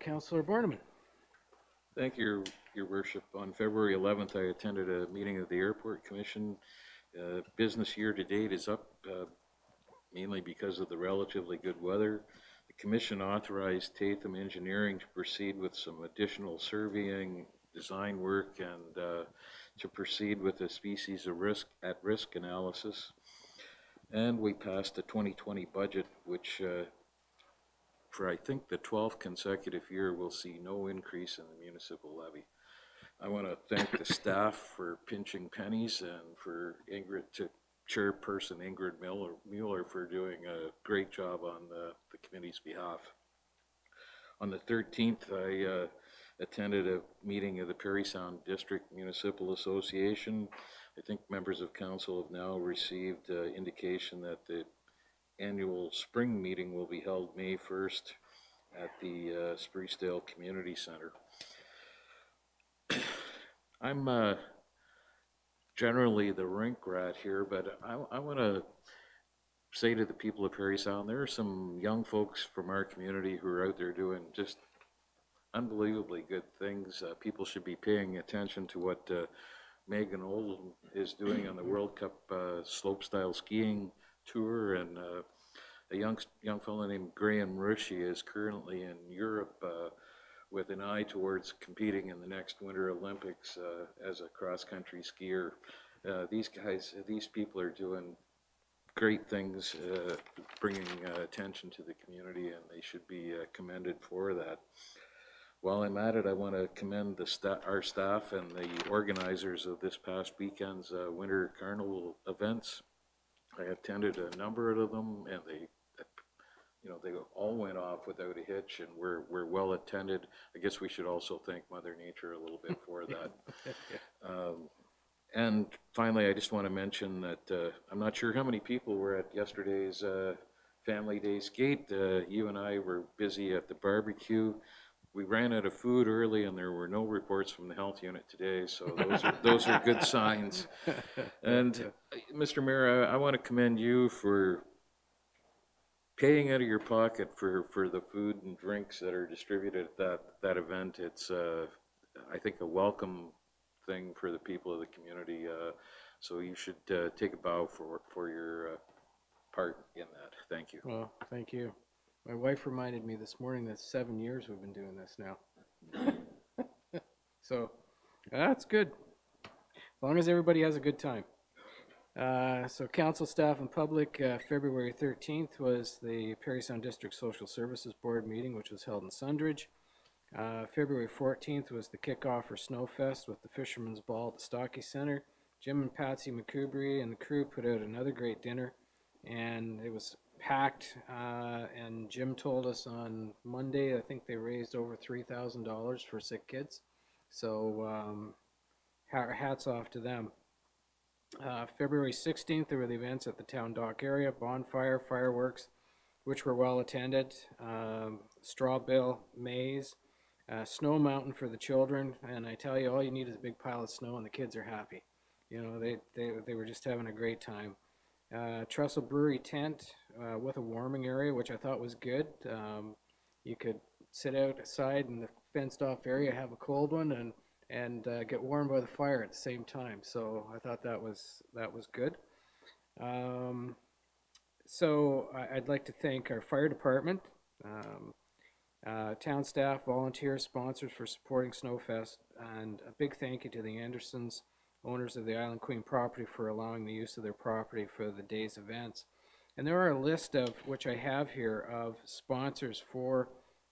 Councillor Borneman. Thank you, Your Worship. On February 11th, I attended a meeting of the Airport Commission. Business year to date is up mainly because of the relatively good weather. The Commission authorized Tatham Engineering to proceed with some additional surveying, design work, and to proceed with a species of at-risk analysis. And we passed the 2020 budget, which for I think the 12th consecutive year will see no increase in the municipal levy. I want to thank the staff for pinching pennies, and for Chairperson Ingrid Mueller for doing a great job on the committee's behalf. On the 13th, I attended a meeting of the Parry Sound District Municipal Association. I think members of council have now received indication that the annual spring meeting will be held May 1st at the Sprucedale Community Center. I'm generally the rink rat here, but I want to say to the people of Parry Sound, there are some young folks from our community who are out there doing just unbelievably good things. People should be paying attention to what Megan Oldham is doing on the World Cup slopestyle skiing tour, and a young fellow named Graham Rushy is currently in Europe with an eye towards competing in the next Winter Olympics as a cross-country skier. These people are doing great things, bringing attention to the community, and they should be commended for that. While I'm at it, I want to commend our staff and the organizers of this past weekend's Winter Carnival events. I attended a number of them, and they all went off without a hitch, and were well attended. I guess we should also thank Mother Nature a little bit for that. And finally, I just want to mention that I'm not sure how many people were at yesterday's Family Day skate. You and I were busy at the barbecue. we ran out of food early and there were no reports from the health unit today, so those are good signs. And Mr. Mayor, I want to commend you for paying out of your pocket for the food and drinks that are distributed at that event. It's, I think, a welcome thing for the people of the community. So you should take a bow for your part in that. Thank you. Well, thank you. My wife reminded me this morning that 7 years we've been doing this now. So that's good, as long as everybody has a good time. So council, staff, and public, February 13th was the Parry Sound District Social Services Board meeting, which was held in Sundridge. February 14th was the kickoff for Snowfest with the Fisherman's Ball at the Stocky Center. Jim and Patsy McCubry and the crew put out another great dinner, and it was packed. And Jim told us on Monday, I think they raised over $3,000 for sick kids. So hats off to them. February 16th, there were the events at the town dock area, bonfire, fireworks, which were well attended, straw bill, maze, snow mountain for the children, and I tell you, all you need is a big pile of snow and the kids are happy. You know, they were just having a great time. Trestle Brewery tent with a warming area, which I thought was good. You could sit outside in the fenced off area, have a cold one, and get warm by the fire at the same time. So I thought that was good. So I'd like to thank our fire department, town staff, volunteers, sponsors for supporting Snowfest, and a big thank you to the Andersons, owners of the Island Queen property, for allowing the use of their property for the day's events. And there are a list of, which I have here, of sponsors for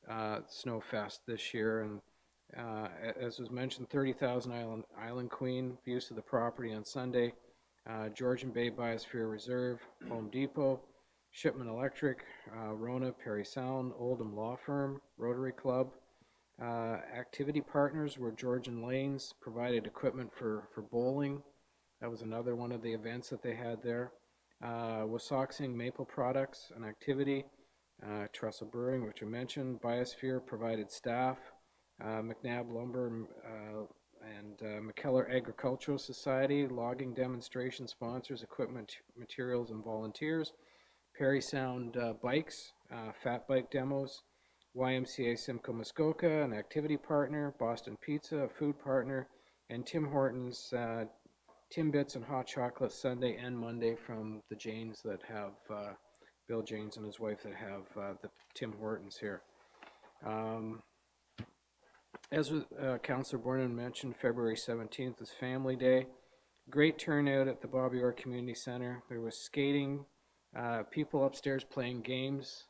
Snowfest this year. And as was mentioned, 30,000 Island Queen, use of the property on Sunday, Georgian Bay Biosphere Reserve, Home Depot, Shipman Electric, Rona, Parry Sound, Oldham Law Firm, Rotary Club. Activity partners were Georgian Lanes, provided equipment for bowling. That was another one of the events that they had there. Wasauksing Maple Products, an activity. Trestle Brewing, which I mentioned. Biosphere provided staff. McNabb Lumber and McKellar Agricultural Society, logging demonstration sponsors, equipment, materials, and volunteers. Parry Sound Bikes, fat bike demos. YMCA Simcoe Muskoka, an activity partner. Boston Pizza, a food partner. And Tim Hortons, Timbits and hot chocolate Sunday and Monday from the Janes that have, Bill Janes and his wife that have the Tim Hortons here. As Councillor Bornan mentioned, February 17th is Family Day. Great turnout at the Bobby Orr Community Center. There was skating, people upstairs playing games.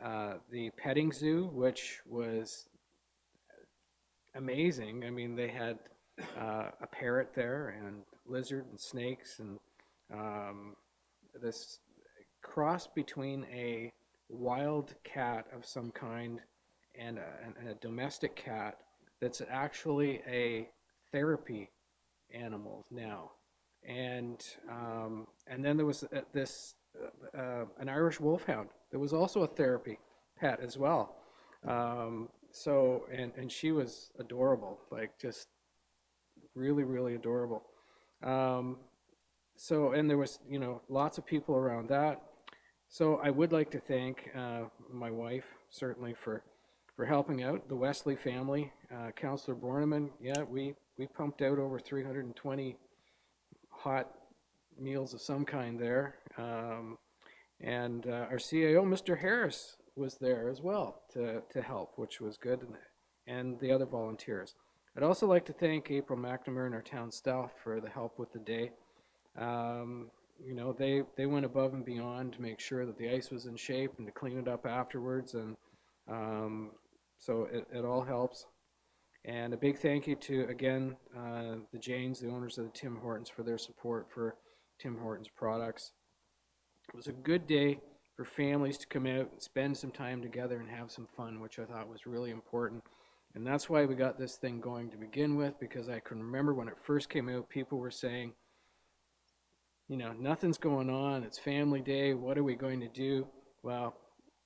The petting zoo, which was amazing. I mean, they had a parrot there and lizard and snakes and this cross between a wild cat of some kind and a domestic cat that's actually a therapy animal now. And then there was an Irish wolfhound that was also a therapy pet as well. So she was adorable, like just really, really adorable. So, and there was, lots of people around that. So I would like to thank my wife, certainly, for helping out, the Wesley family, Councillor Borneman. Yeah, we pumped out over 320 hot meals of some kind there. And our CAO, Mr. Harris, was there as well to help, which was good, and the other volunteers. I'd also like to thank April McNamara and our town staff for the help with the day. They went above and beyond to make sure that the ice was in shape and to clean it up afterwards, and so it all helps. And a big thank you to, again, the Janes, the owners of the Tim Hortons, for their support for Tim Hortons products. It was a good day for families to come out and spend some time together and have some fun, which I thought was really important. And that's why we got this thing going to begin with, because I can remember when it first came out, people were saying, nothing's going on, it's family day, what are we going to do? Well,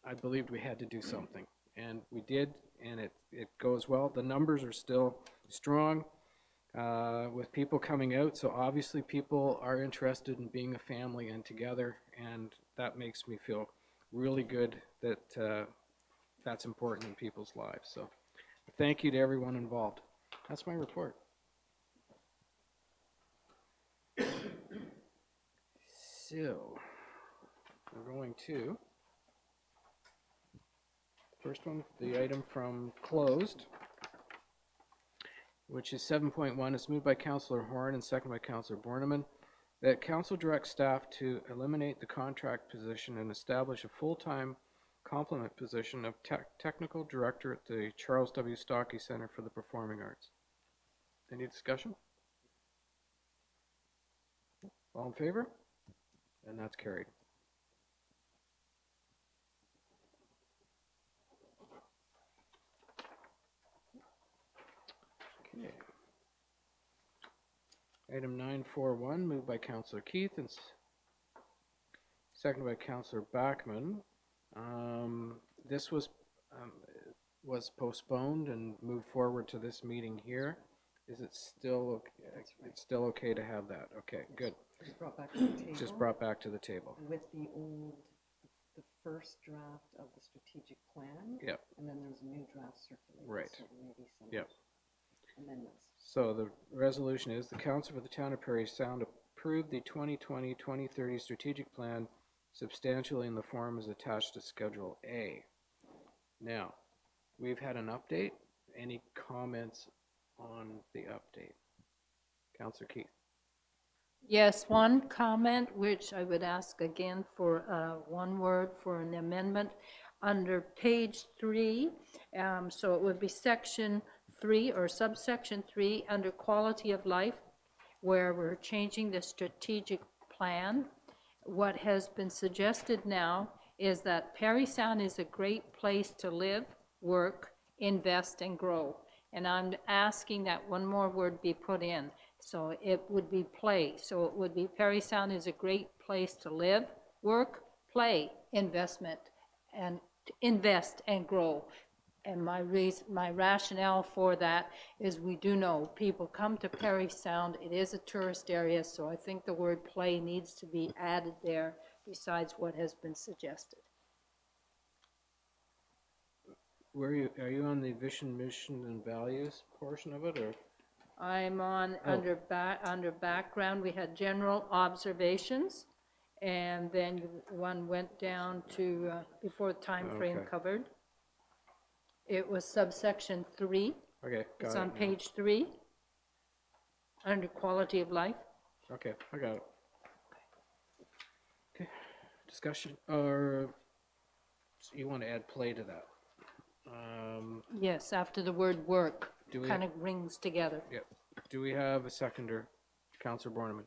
I believed we had to do something. and we did, and it goes well. The numbers are still strong with people coming out, so obviously people are interested in being a family and together, and that makes me feel really good that that's important in people's lives. So thank you to everyone involved. That's my report. So we're going to first one, the item from closed, which is 7.1. It's moved by Councillor Horn and second by Councillor Borneman, that council directs staff to eliminate the contract position and establish a full-time complement position of technical director at the Charles W. Stockey Center for the Performing Arts. Any discussion? All in favor? And that's carried. Okay. Item 941, moved by Councillor Keith and seconded by Councillor Backman. This was postponed and moved forward to this meeting here. Is it still okay? It's still okay to have that? Okay, good. Just brought back to the table. Just brought back to the table. With the first draft of the strategic plan. Yep. And then there's a new draft circulated. Right. So there may be some Yep. amendments. So the resolution is the Council for the Town of Parry Sound approved the 2020-2030 strategic plan substantially in the form as attached to Schedule A. Now, we've had an update. Any comments on the update? Councillor Keith. Yes, one comment, which I would ask again for one word for an amendment under page 3. So it would be section 3 or subsection 3 under quality of life, where we're changing the strategic plan. What has been suggested now is that Parry Sound is a great place to live, work, invest, and grow. And I'm asking that one more word be put in. So it would be play. So it would be Parry Sound is a great place to live, work, play, invest, and grow. And my rationale for that is we do know people come to Parry Sound. It is a tourist area, so I think the word play needs to be added there besides what has been suggested. Are you on the vision, mission, and values portion of it, or? I'm on under background. We had general observations, and then one went down to before the time frame covered. It was subsection 3. Okay, got It's it on now. page 3 under quality of life. Okay, I got it. Okay, discussion, or you want to add play to that? Yes, after the word work, Do we kind of rings together. Yep. Do we have a seconder? Councillor Borneman.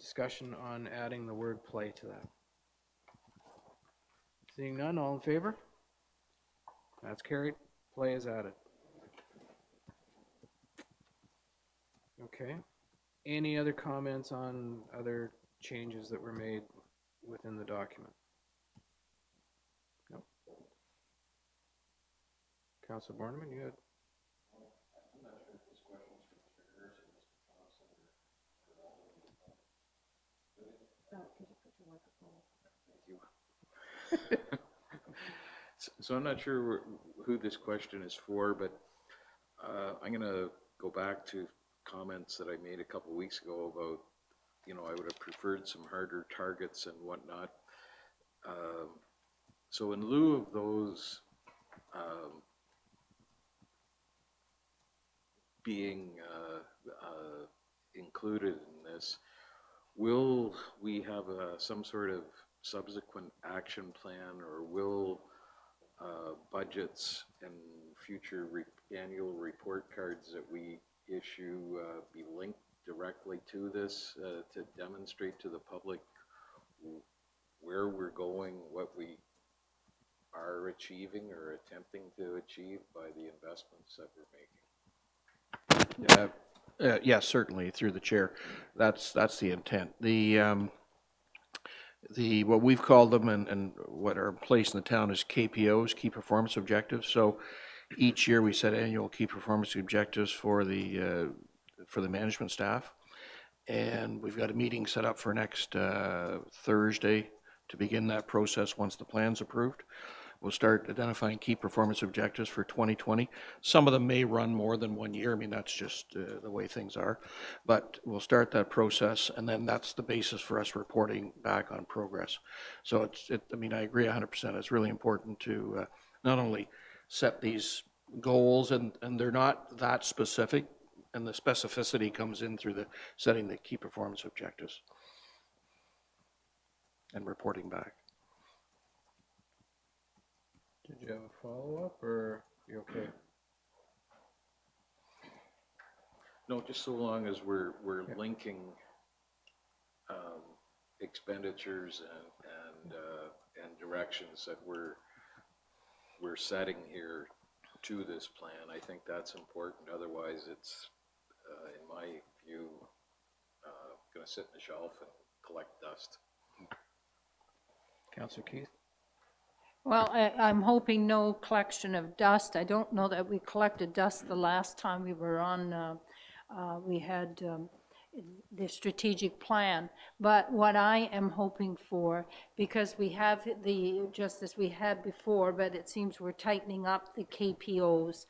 Discussion on adding the word play to that. Seeing none, all in favor? That's carried. Play is added. Okay. Any other comments on other changes that were made within the document? No. Councillor Borneman, you had? So I'm not sure who this question is for, but I'm going to go back to comments that I made a couple weeks ago about, I would have preferred some harder targets and whatnot. So in lieu of those being included in this, will we have some sort of subsequent action plan, or will budgets and future annual report cards that we issue be linked directly to this to demonstrate to the public where we're going, what we are achieving or attempting to achieve by the investments that we're making? Yes, certainly, through the chair. That's the intent. what we've called them and what are in place in the town is KPOs, key performance objectives. So each year we set annual key performance objectives for the management staff. And we've got a meeting set up for next Thursday to begin that process once the plan's approved. We'll start identifying key performance objectives for 2020. Some of them may run more than 1 year. I mean, that's just the way things are. But we'll start that process, and then that's the basis for us reporting back on progress. So I mean, I agree 100%. It's really important to not only set these goals, and they're not that specific, and the specificity comes in through the setting the key performance objectives and reporting back. Did you have a follow-up, or you okay? No, just so long as we're linking expenditures and directions that we're setting here to this plan. I think that's important. Otherwise, it's, in my view, going to sit in the shelf and collect dust. Councillor Keith? Well, I'm hoping no collection of dust. I don't know that we collected dust the last time we were on, we had the strategic plan. But what I am hoping for, because we have just as we had before, but it seems we're tightening up the KPOs.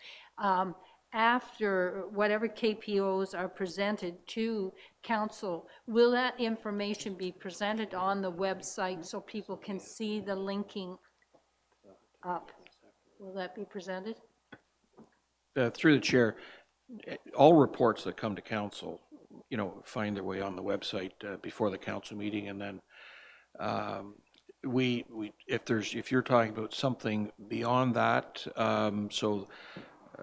After whatever KPOs are presented to council, will that information be presented on the website so people can see the linking up? Will that be presented? Through the chair, all reports that come to council, find their way on the website before the council meeting, and then if you're talking about something beyond that,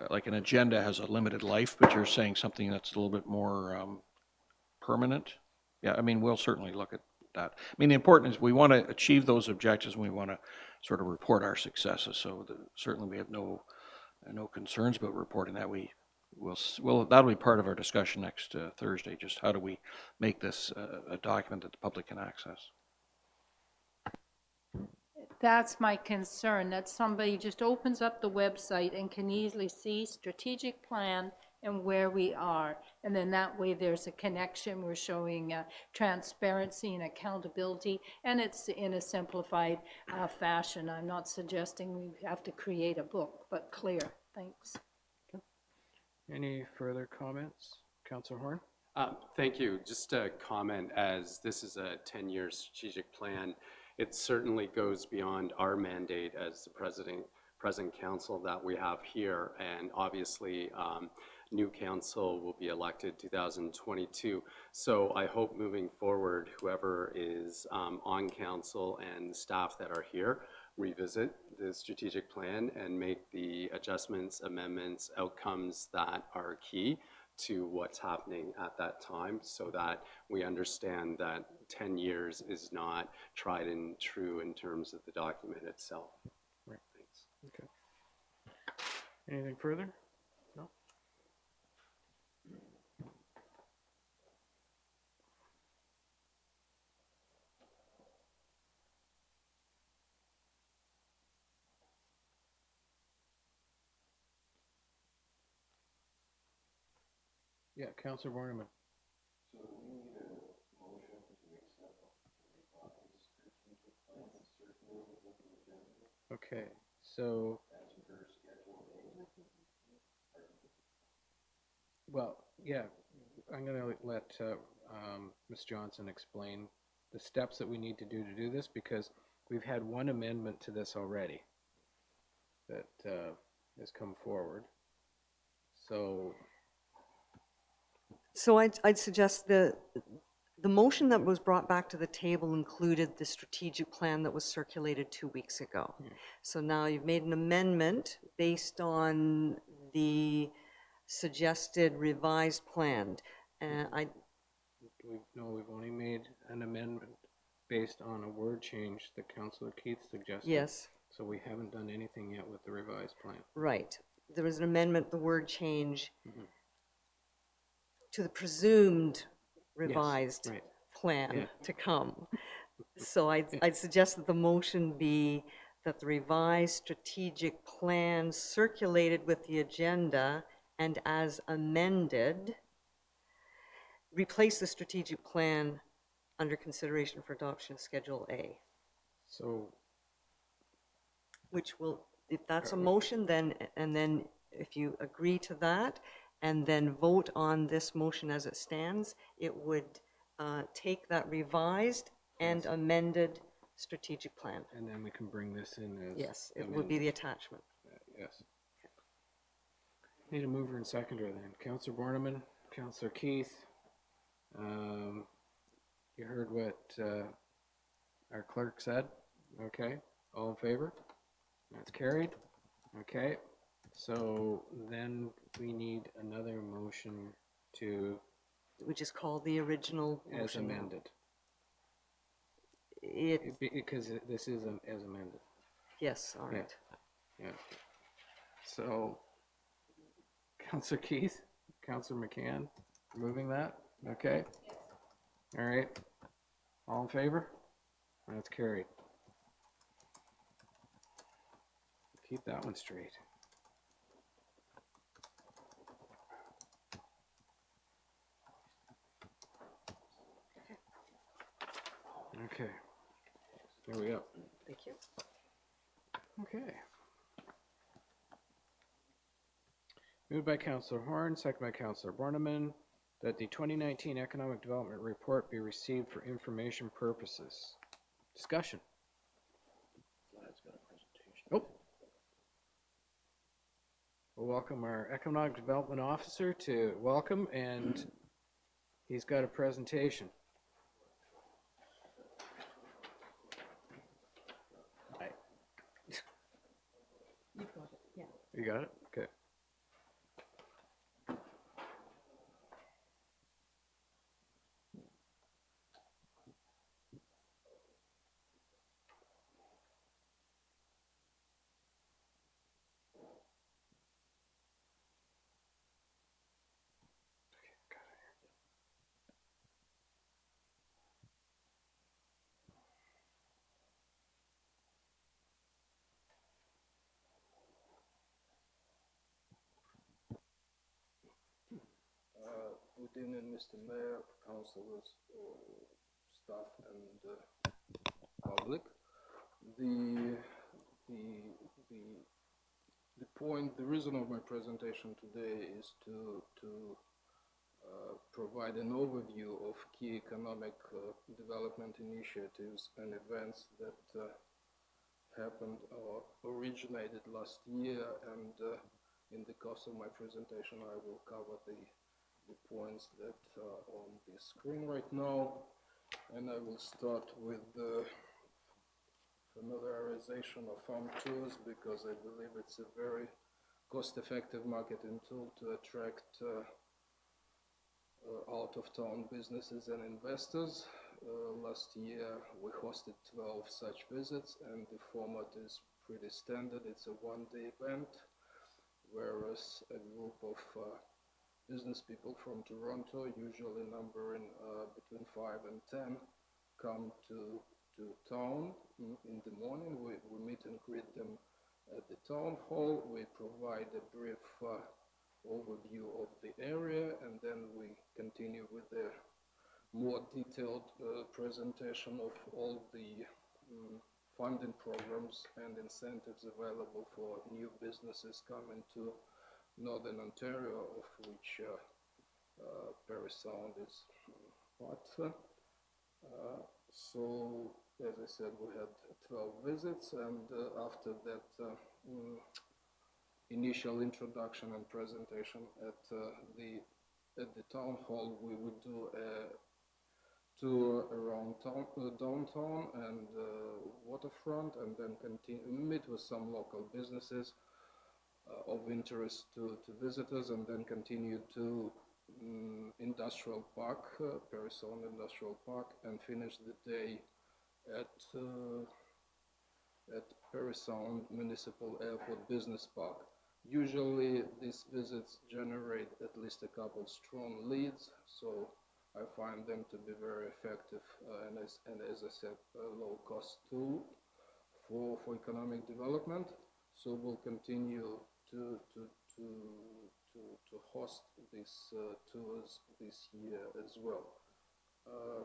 like an agenda has a limited life, but you're saying something that's a little bit more permanent. Yeah, I mean, we'll certainly look at that. I mean, the important is we want to achieve those objectives, and we want to sort of report our successes. So certainly we have no concerns about reporting that. That'll be part of our discussion next Thursday. Just how do we make this a document that the public can access? That's my concern, that somebody just opens up the website and can easily see strategic plan and where we are. And then that way there's a connection. We're showing transparency and accountability, and it's in a simplified fashion. I'm not suggesting we have to create a book, but clear. Thanks. Any further comments? Councillor Horn? Thank you. Just a comment, as this is a 10-year strategic plan, it certainly goes beyond our mandate as the present council that we have here, and obviously new council will be elected 2022. So I hope moving forward, whoever is on council and staff that are here revisit the strategic plan and make the adjustments, amendments, outcomes that are key to what's happening at that time, so that we understand that 10 years is not tried and true in terms of the document itself. Right. Thanks. Okay. Anything further? No? Yeah, Councillor Borneman. Okay, so. Well, yeah, I'm going to let Ms. Johnson explain the steps that we need to do this, because we've had one amendment to this already that has come forward. So I'd suggest the motion that was brought back to the table included the strategic plan that was circulated 2 weeks ago. So now you've made an amendment based on the suggested revised plan. We've only made an amendment based on a word change that Councillor Keith suggested. Yes. So we haven't done anything yet with the revised plan. Right. There was an amendment, the word change to the presumed revised plan to come. So I'd suggest that the motion be that the revised strategic plan circulated with the agenda and as amended, replace the strategic plan under consideration for adoption, Schedule A, So, which will, if that's a motion, then, and then if you agree to that, and then vote on this motion as it stands, it would take that revised and amended strategic plan. and then we can bring this in as Yes, it would be the attachment. Yes. Need a mover and seconder then. Counselor Borneman, Counselor Keith. You heard what our clerk said. Okay. All in favor? That's carried. Okay. So then we need another motion to, Which is called the original as motion now. amended. Because this is as amended. Yes, all right. Yeah. So, Counselor Keith, Counselor McCann, moving that? Okay. All right. All in favor? That's carried. Keep that one straight. Okay. There we go. Thank you. Okay. Moved by Councillor Horn, second by Councillor Borneman, that the 2019 Economic Development Report be received for information purposes. Discussion. Oh. We'll welcome our Economic Development Officer to welcome, and he's got a presentation. You've got it, yeah. You got it? Okay. Good evening, Mr. Mayor, councillors, staff, and public. The point, the reason of my presentation today is to provide an overview of key economic development initiatives and events that happened or originated last year, and in the course of my presentation I will cover the points that are on the screen right now, and I will start with the familiarization of farm tours, because I believe it's a very cost-effective marketing tool to attract out-of-town businesses and investors. Last year we hosted 12 such visits, and the format is pretty standard. It's a one-day event, whereas a group of business people from Toronto, usually numbering between 5 and 10, come to town in the morning. We meet and greet them at the town hall. We provide a brief overview of the area, and then we continue with the more detailed presentation of all the funding programs and incentives available for new businesses coming to Northern Ontario, of which Parry Sound is part. So, as I said, we had 12 visits, and after that initial introduction and presentation at the town hall, we would do a tour around downtown and waterfront, and then meet with some local businesses of interest to visitors, and then continue to Industrial Park, Parry Sound Industrial Park, and finish the day at Parry Sound Municipal Airport Business Park. Usually these visits generate at least a couple strong leads, so I find them to be very effective and as I said, a low-cost tool for economic development. So we'll continue to to to to host these tours this year as well. Uh,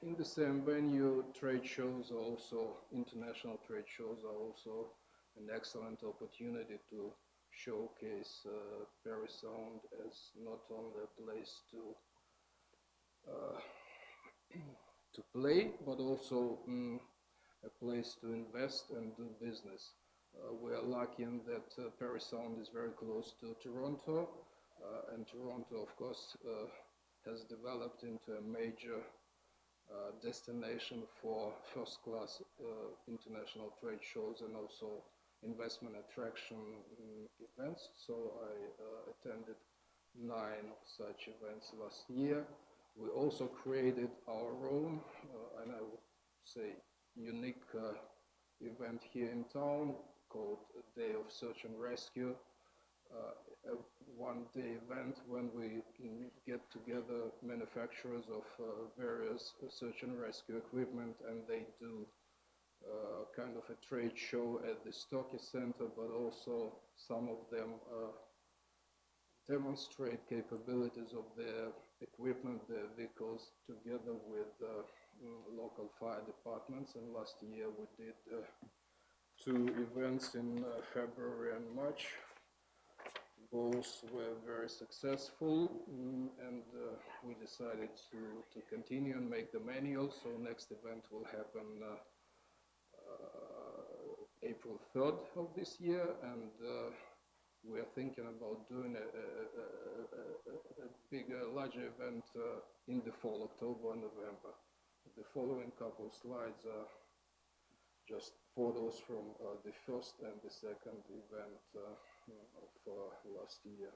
in the same venue, trade shows are also, international trade shows are also an excellent opportunity to showcase Parry Sound as not only a place uh, to play, but also a place to invest and do business. We are lucky in that Parry Sound is very close to Toronto, and Toronto, of course, has developed into a major destination for first-class international trade shows and also investment attraction events. So I attended 9 such events last year. We also created our own, and I would say unique event here in town called Day of Search and Rescue. A one-day event when we get together manufacturers of various search and rescue equipment, and they do kind of a trade show at the Stocky Center, but also some of them demonstrate capabilities of their equipment, their vehicles, together with local fire departments. And last year we did 2 events in February and March. Both were very successful, and we decided to continue and make them annual. So next event will happen April 3rd of this year, and we are thinking about doing a bigger, larger event in the fall, October and November. The following couple slides are just photos from the first and the second event of last year.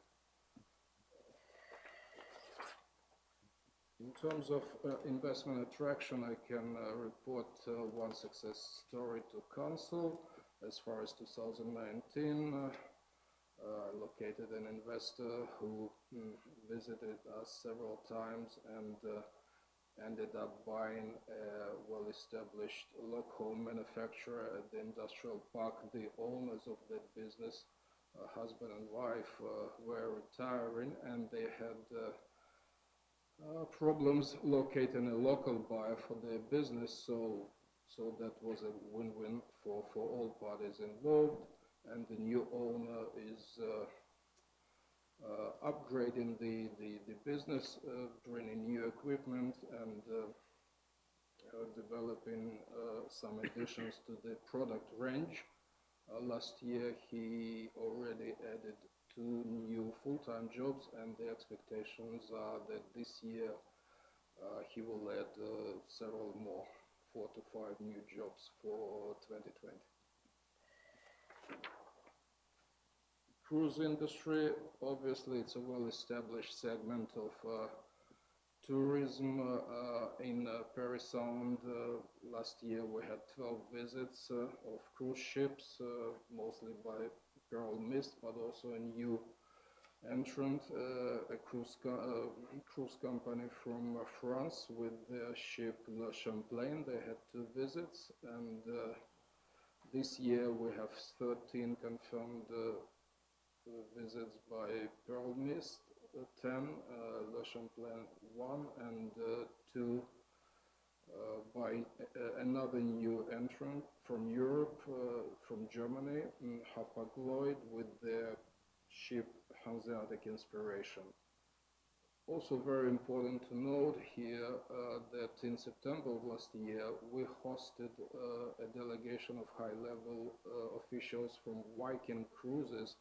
In terms of investment attraction, I can report one success story to council. As far as 2019, I located an investor who visited us several times and ended up buying a well-established log home manufacturer at the industrial park. The owners of that business, husband and wife, were retiring, and they had problems locating a local buyer for their business. So that was a win-win for all parties involved, and the new owner is upgrading the business, bringing new equipment and developing some additions to the product range. Last year he already added 2 new full-time jobs, and the expectations are that this year he will add several more, 4 to 5 new jobs for 2020. Cruise industry, obviously it's a well-established segment of tourism in Parry Sound. Last year we had 12 visits of cruise ships, mostly by Pearl Mist, but also a new entrant, a cruise company from France with their ship Le Champlain. They had 2 visits, and this year we have 13 confirmed visits by Pearl Mist, 10 Le Champlain 1, and 2 by another new entrant from Europe, from Germany, Hapag-Lloyd, with their ship Hanseatic Inspiration. Also very important to note here that in September of last year we hosted a delegation of high-level officials from Viking Cruises.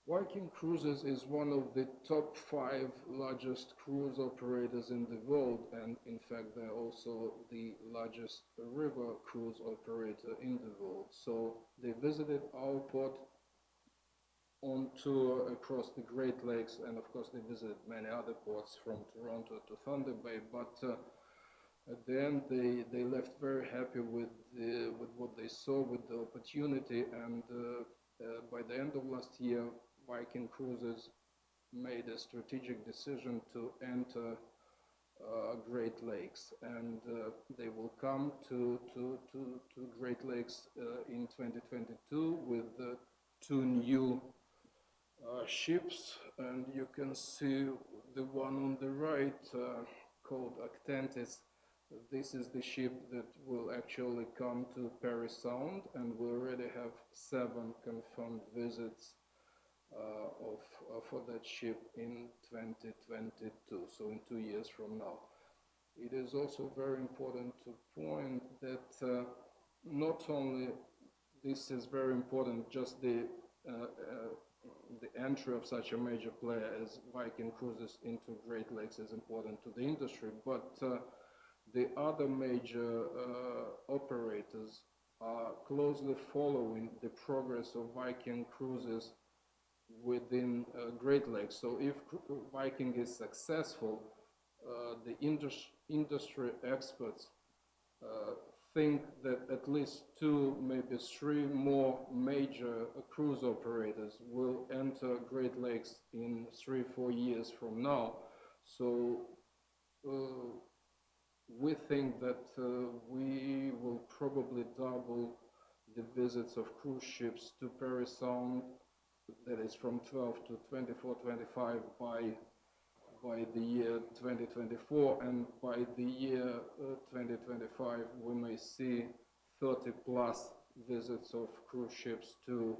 Viking Cruises is one of the top 5 largest cruise operators in the world, and in fact they're also the largest river cruise operator in the world. So they visited our port on tour across the Great Lakes, and of course they visited many other ports from Toronto to Thunder Bay, but at the end they left very happy with what they saw, with the opportunity, and by the end of last year Viking Cruises made a strategic decision to enter Great Lakes, and they will come to Great Lakes in 2022 with two new ships, and you can see the one on the right called Actantis. This is the ship that will actually come to Parry Sound, and we already have 7 confirmed visits for that ship in 2022, so in 2 years from now. It is also very important to point that not only this is very important, just the entry of such a major player as Viking Cruises into Great Lakes is important to the industry, but the other major operators are closely following the progress of Viking Cruises within Great Lakes. So if Viking is successful, the industry experts think that at least 2, maybe 3 more major cruise operators will enter Great Lakes in 3-4 years from now. So we think that we will probably double the visits of cruise ships to Parry Sound, that is from 12 to 24, 25 by the year 2024, and by the year 2025 we may see 30 plus visits of cruise ships to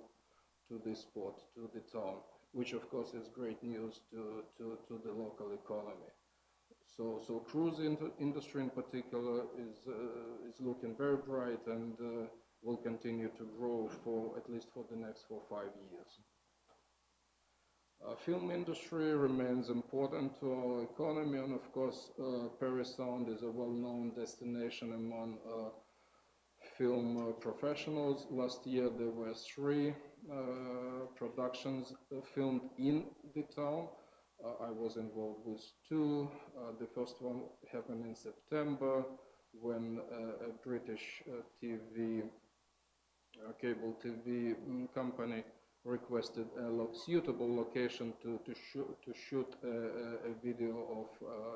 this port, to the town, which of course is great news to the local economy. So cruise industry in particular is looking very bright and will continue to grow for at least for the next 4 or 5 years. Film industry remains important to our economy, and of course Parry Sound is a well-known destination among film professionals. Last year there were 3 productions filmed in the town. I was involved with 2. The first one happened in September when a British cable TV company requested a suitable location to shoot a video of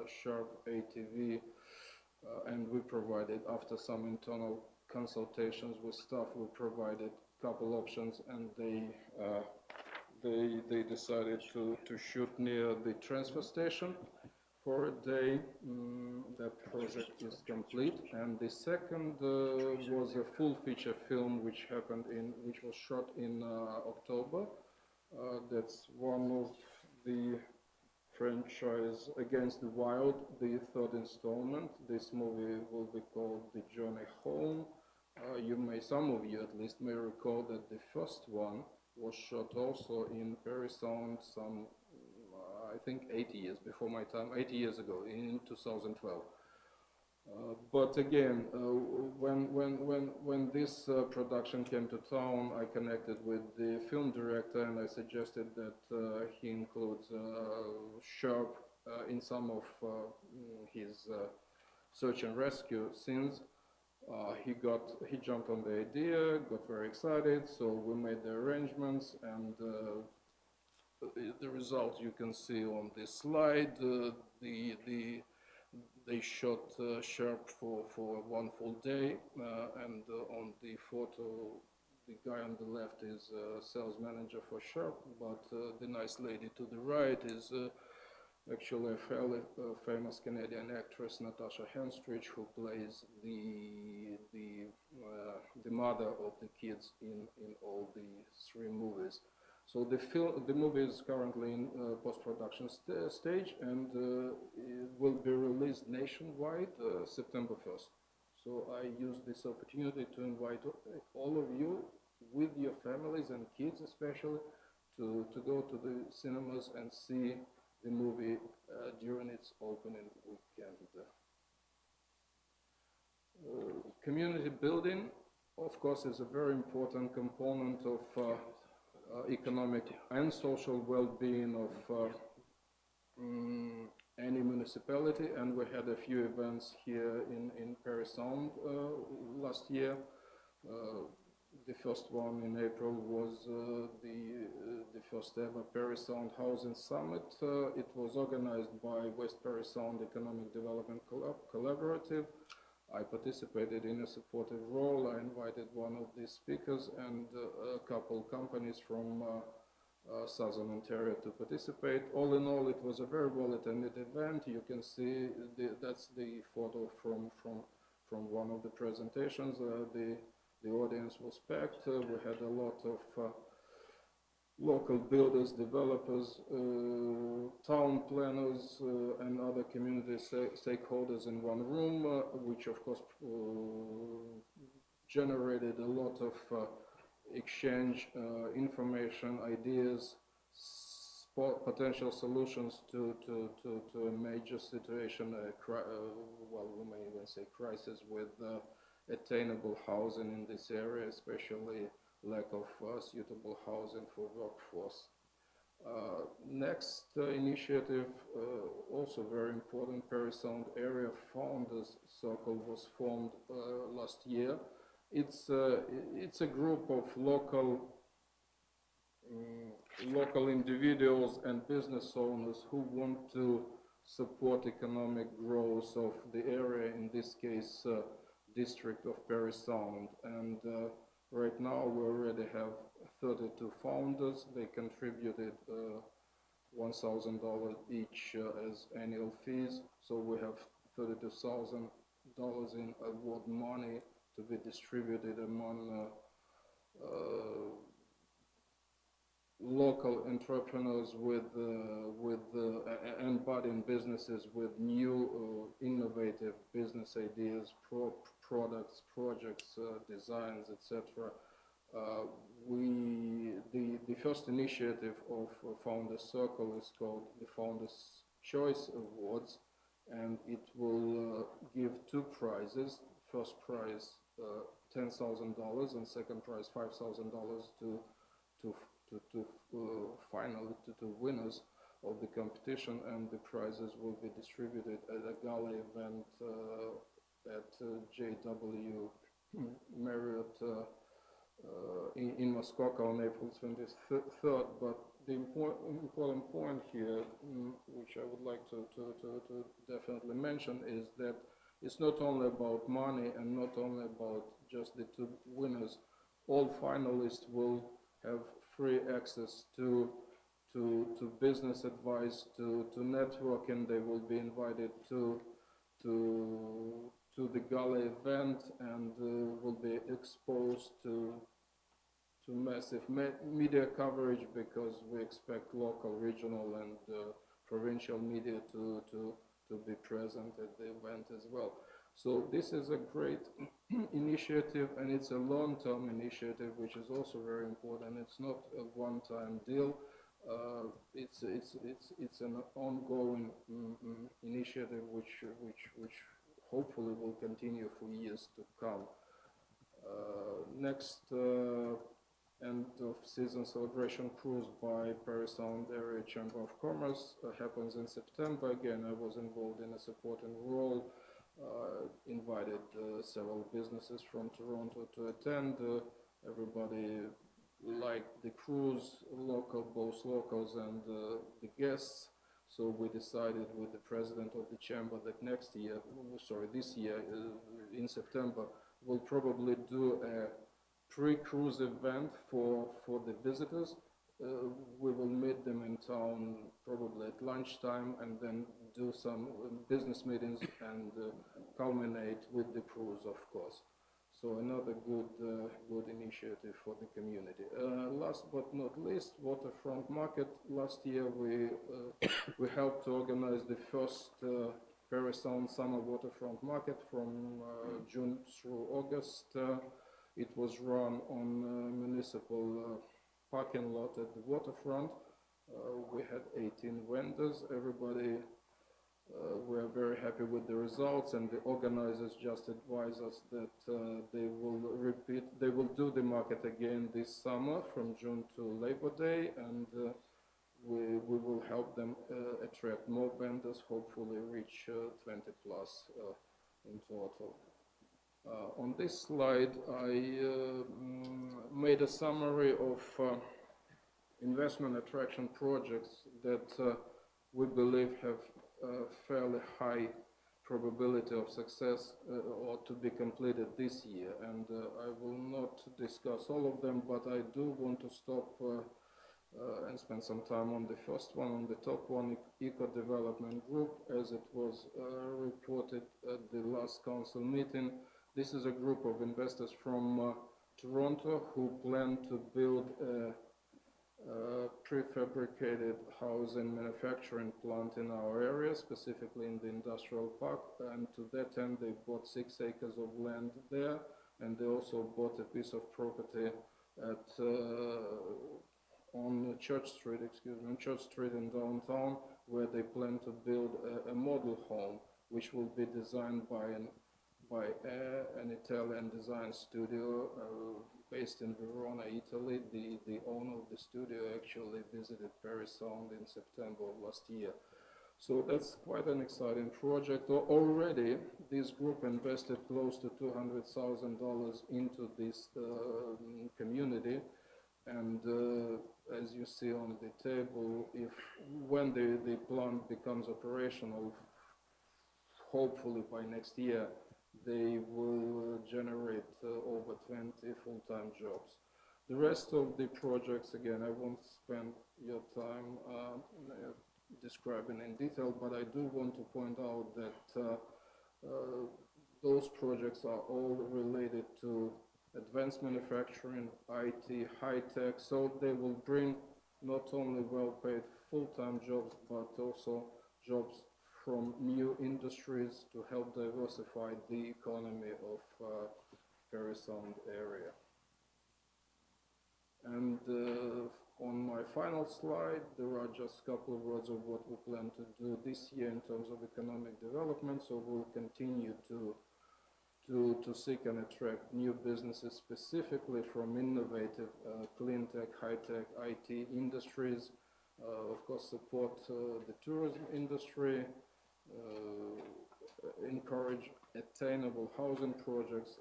Sharp ATV, and we provided, after some internal consultations with staff, we provided a couple options, and they decided to shoot near the transfer station for a day. That project is complete, and the second was a full feature film which was shot in October. That's one of the franchise Against the Wild, the 3rd installment. This movie will be called The Journey Home. Some of you at least may recall that the first one was shot also in Parry Sound some, I think 80 years before my time, 80 years ago, in 2012. But again, when this production came to town, I connected with the film director and I suggested that he includes Sharp in some of his search and rescue scenes. He jumped on the idea, got very excited, so we made the arrangements, and the result you can see on this slide. They shot Sharp for 1 full day, and on the photo, the guy on the left is sales manager for Sharp, but the nice lady to the right is actually a fairly famous Canadian actress, Natasha Henstridge, who plays the mother of the kids in all the 3 movies. So the movie is currently in post-production stage, and it will be released nationwide September 1st. So I use this opportunity to invite all of you, with your families and kids especially, to go to the cinemas and see the movie during its opening weekend. Community building, of course, is a very important component of economic and social well-being of any municipality, and we had a few events here in Parry Sound last year. The first one in April was the first ever Parry Sound Housing Summit. It was organized by West Parry Sound Economic Development Collaborative. I participated in a supportive role. I invited one of the speakers and a couple companies from Southern Ontario to participate. All in all, it was a very well attended event. You can see that's the photo from one of the presentations. The audience was packed. We had a lot of local builders, developers, town planners, and other community stakeholders in one room, which of course generated a lot of exchange, information, ideas, potential solutions to a major situation, well, we may even say crisis with attainable housing in this area, especially lack of suitable housing for workforce. Next initiative, also very important, Parry Sound Area Founders Circle was formed last year. It's a group of local individuals and business owners who want to support economic growth of the area, in this case, district of Parry Sound. And right now we already have 32 founders. They contributed $1,000 each as annual fees. So we have $32,000 in award money to be distributed among local entrepreneurs and budding businesses with new innovative business ideas, products, projects, designs, etc. The first initiative of Founders Circle is called the Founders Choice Awards, and it will give two prizes. First prize $10,000 and second prize $5,000 to winners of the competition, and the prizes will be distributed at a gala event at JW Marriott in Muskoka on April 23rd. But the important point here, which I would like to definitely mention, is that it's not only about money and not only about just the two winners. All finalists will have free access to business advice, to networking. They will be invited to the gala event and will be exposed to massive media coverage, because we expect local, regional, and provincial media to be present at the event as well. So this is a great initiative, and it's a long-term initiative, which is also very important. It's not a one-time deal. It's an ongoing initiative which hopefully will continue for years to come. Next end of season celebration cruise by Parry Sound Area Chamber of Commerce happens in September. Again, I was involved in a supporting role. Invited several businesses from Toronto to attend. Everybody liked the cruise, both locals and the guests. So we decided with the president of the chamber that this year in September, we'll probably do a pre-cruise event for the visitors. We will meet them in town probably at lunchtime, and then do some business meetings and culminate with the cruise, of course. So another good initiative for the community. Last but not least, waterfront market. Last year we helped to organize the first Parry Sound summer waterfront market from June through August. It was run on municipal parking lot at the waterfront. We had 18 vendors. Everybody were very happy with the results, and the organizers just advised us that they will do the market again this summer from June to Labor Day, and we will help them attract more vendors, hopefully reach 20 plus in total. On this slide, I made a summary of investment attraction projects that we believe have a fairly high probability of success or to be completed this year. And I will not discuss all of them, but I do want to stop and spend some time on the first one, on the top one, Eco Development Group, as it was reported at the last council meeting. This is a group of investors from Toronto who plan to build a prefabricated housing manufacturing plant in our area, specifically in the industrial park. And to that end, they bought 6 acres of land there, and they also bought a piece of property at on Church Street, on Church Street in downtown, where they plan to build a model home, which will be designed by an Italian design studio based in Verona, Italy. The owner of the studio actually visited Parry Sound in September of last year. So that's quite an exciting project. Already, this group invested close to $200,000 into this community. And as you see on the table, when the plant becomes operational, hopefully by next year, they will generate over 20 full-time jobs. The rest of the projects, again, I won't spend your time describing in detail, but I do want to point out that those projects are all related to advanced manufacturing, IT, high-tech, so they will bring not only well-paid full-time jobs, but also jobs from new industries to help diversify the economy of Parry Sound area. And on my final slide, there are just a couple of words of what we plan to do this year in terms of economic development. So we'll continue to seek and attract new businesses, specifically from innovative clean tech, high-tech, IT industries. Of course, support the tourism industry, encourage attainable housing projects,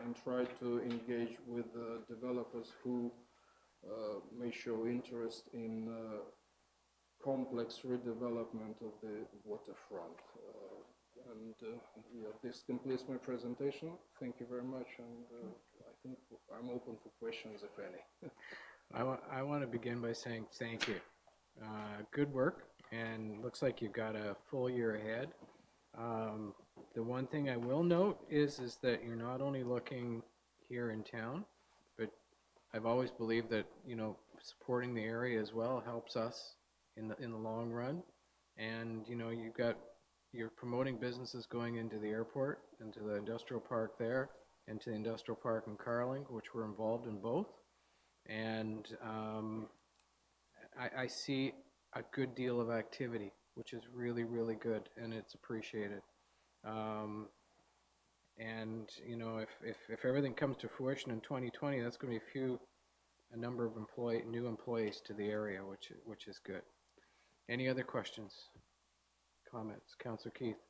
and try to engage with developers who may show interest in complex redevelopment of the waterfront. Yeah, this completes my presentation. Thank you very much, and I think I'm open for questions, if any. I want to begin by saying thank you. Good work, and looks like you've got a full year ahead. The one thing I will note is that you're not only looking here in town, but I've always believed that, you know, supporting the area as well helps us in the long run. And, you know, you're promoting businesses going into the airport, into the industrial park there, and to the industrial park in Carling, which we're involved in both. And I see a good deal of activity, which is really, really good, and it's appreciated. And you know, if everything comes to fruition in 2020, that's going to be a number of new employees to the area, which is good. Any other questions, comments, Councillor Keith?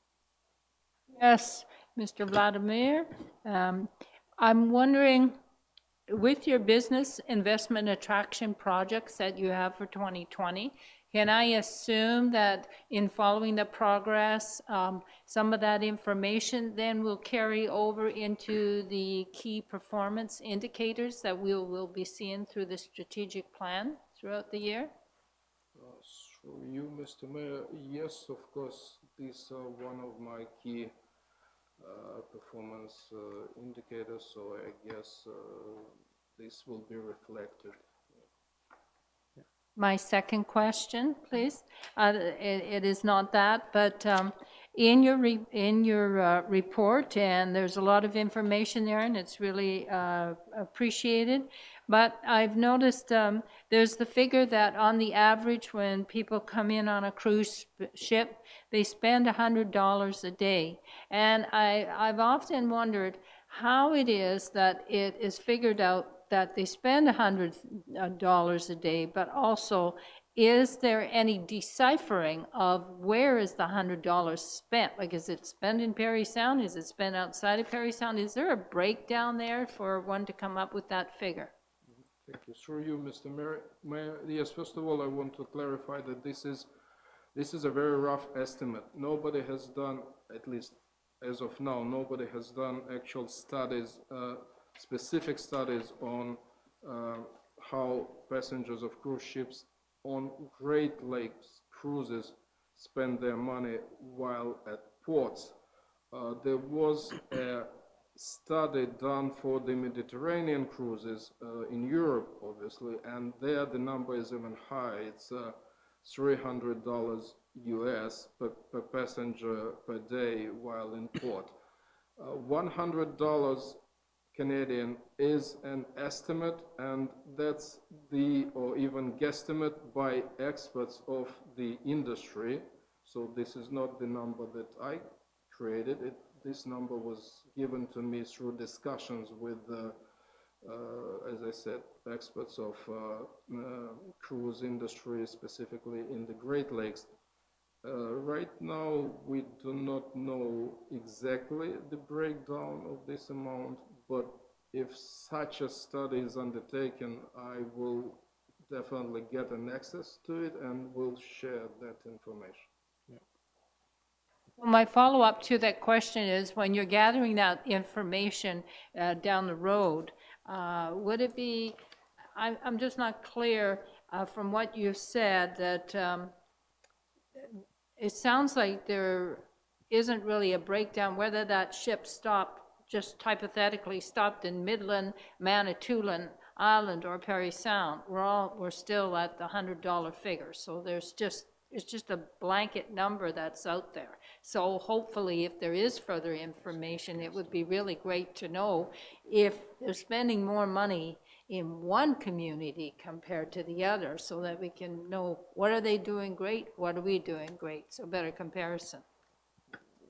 Yes, Mr. Vladimir. I'm wondering, with your business investment attraction projects that you have for 2020, can I assume that in following the progress, some of that information then will carry over into the key performance indicators that we will be seeing through the strategic plan throughout the year? Through you, Mr. Mayor, yes, of course, these are one of my key performance indicators, so I guess this will be reflected. My second question, please. It is not that, but in your report, and there's a lot of information there, and it's really appreciated. But I've noticed there's the figure that on the average, when people come in on a cruise ship, they spend $100 a day. And I've often wondered how it is that it is figured out that they spend $100 a day, but also, is there any deciphering of where is the $100 spent? Like, is it spent in Parry Sound? Is it spent outside of Parry Sound? Is there a breakdown there for one to come up with that figure? Thank you. Through you, Mr. Mayor. Yes, first of all, I want to clarify that this is a very rough estimate. Nobody has done, at least as of now, nobody has done actual studies, specific studies on how passengers of cruise ships on Great Lakes cruises spend their money while at ports. There was a study done for the Mediterranean cruises in Europe, obviously, and there the number is even high. It's $300 US per passenger per day while in port. $100 Canadian is an estimate, and that's or even guesstimate by experts of the industry. So this is not the number that I created. This number was given to me through discussions with, as I said, experts of cruise industry, specifically in the Great Lakes. Right now, we do not know exactly the breakdown of this amount, but if such a study is undertaken, I will definitely get an access to it and will share that information. Well, my follow-up to that question is, when you're gathering that information down the road, would it be, I'm just not clear from what you said that it sounds like there isn't really a breakdown whether that ship stopped, just hypothetically stopped in Midland, Manitoulin Island, or Parry Sound. We're still at the $100 figure. So it's just a blanket number that's out there. So hopefully, if there is further information, it would be really great to know if they're spending more money in one community compared to the other, so that we can know what are they doing great, what are we doing great, so better comparison.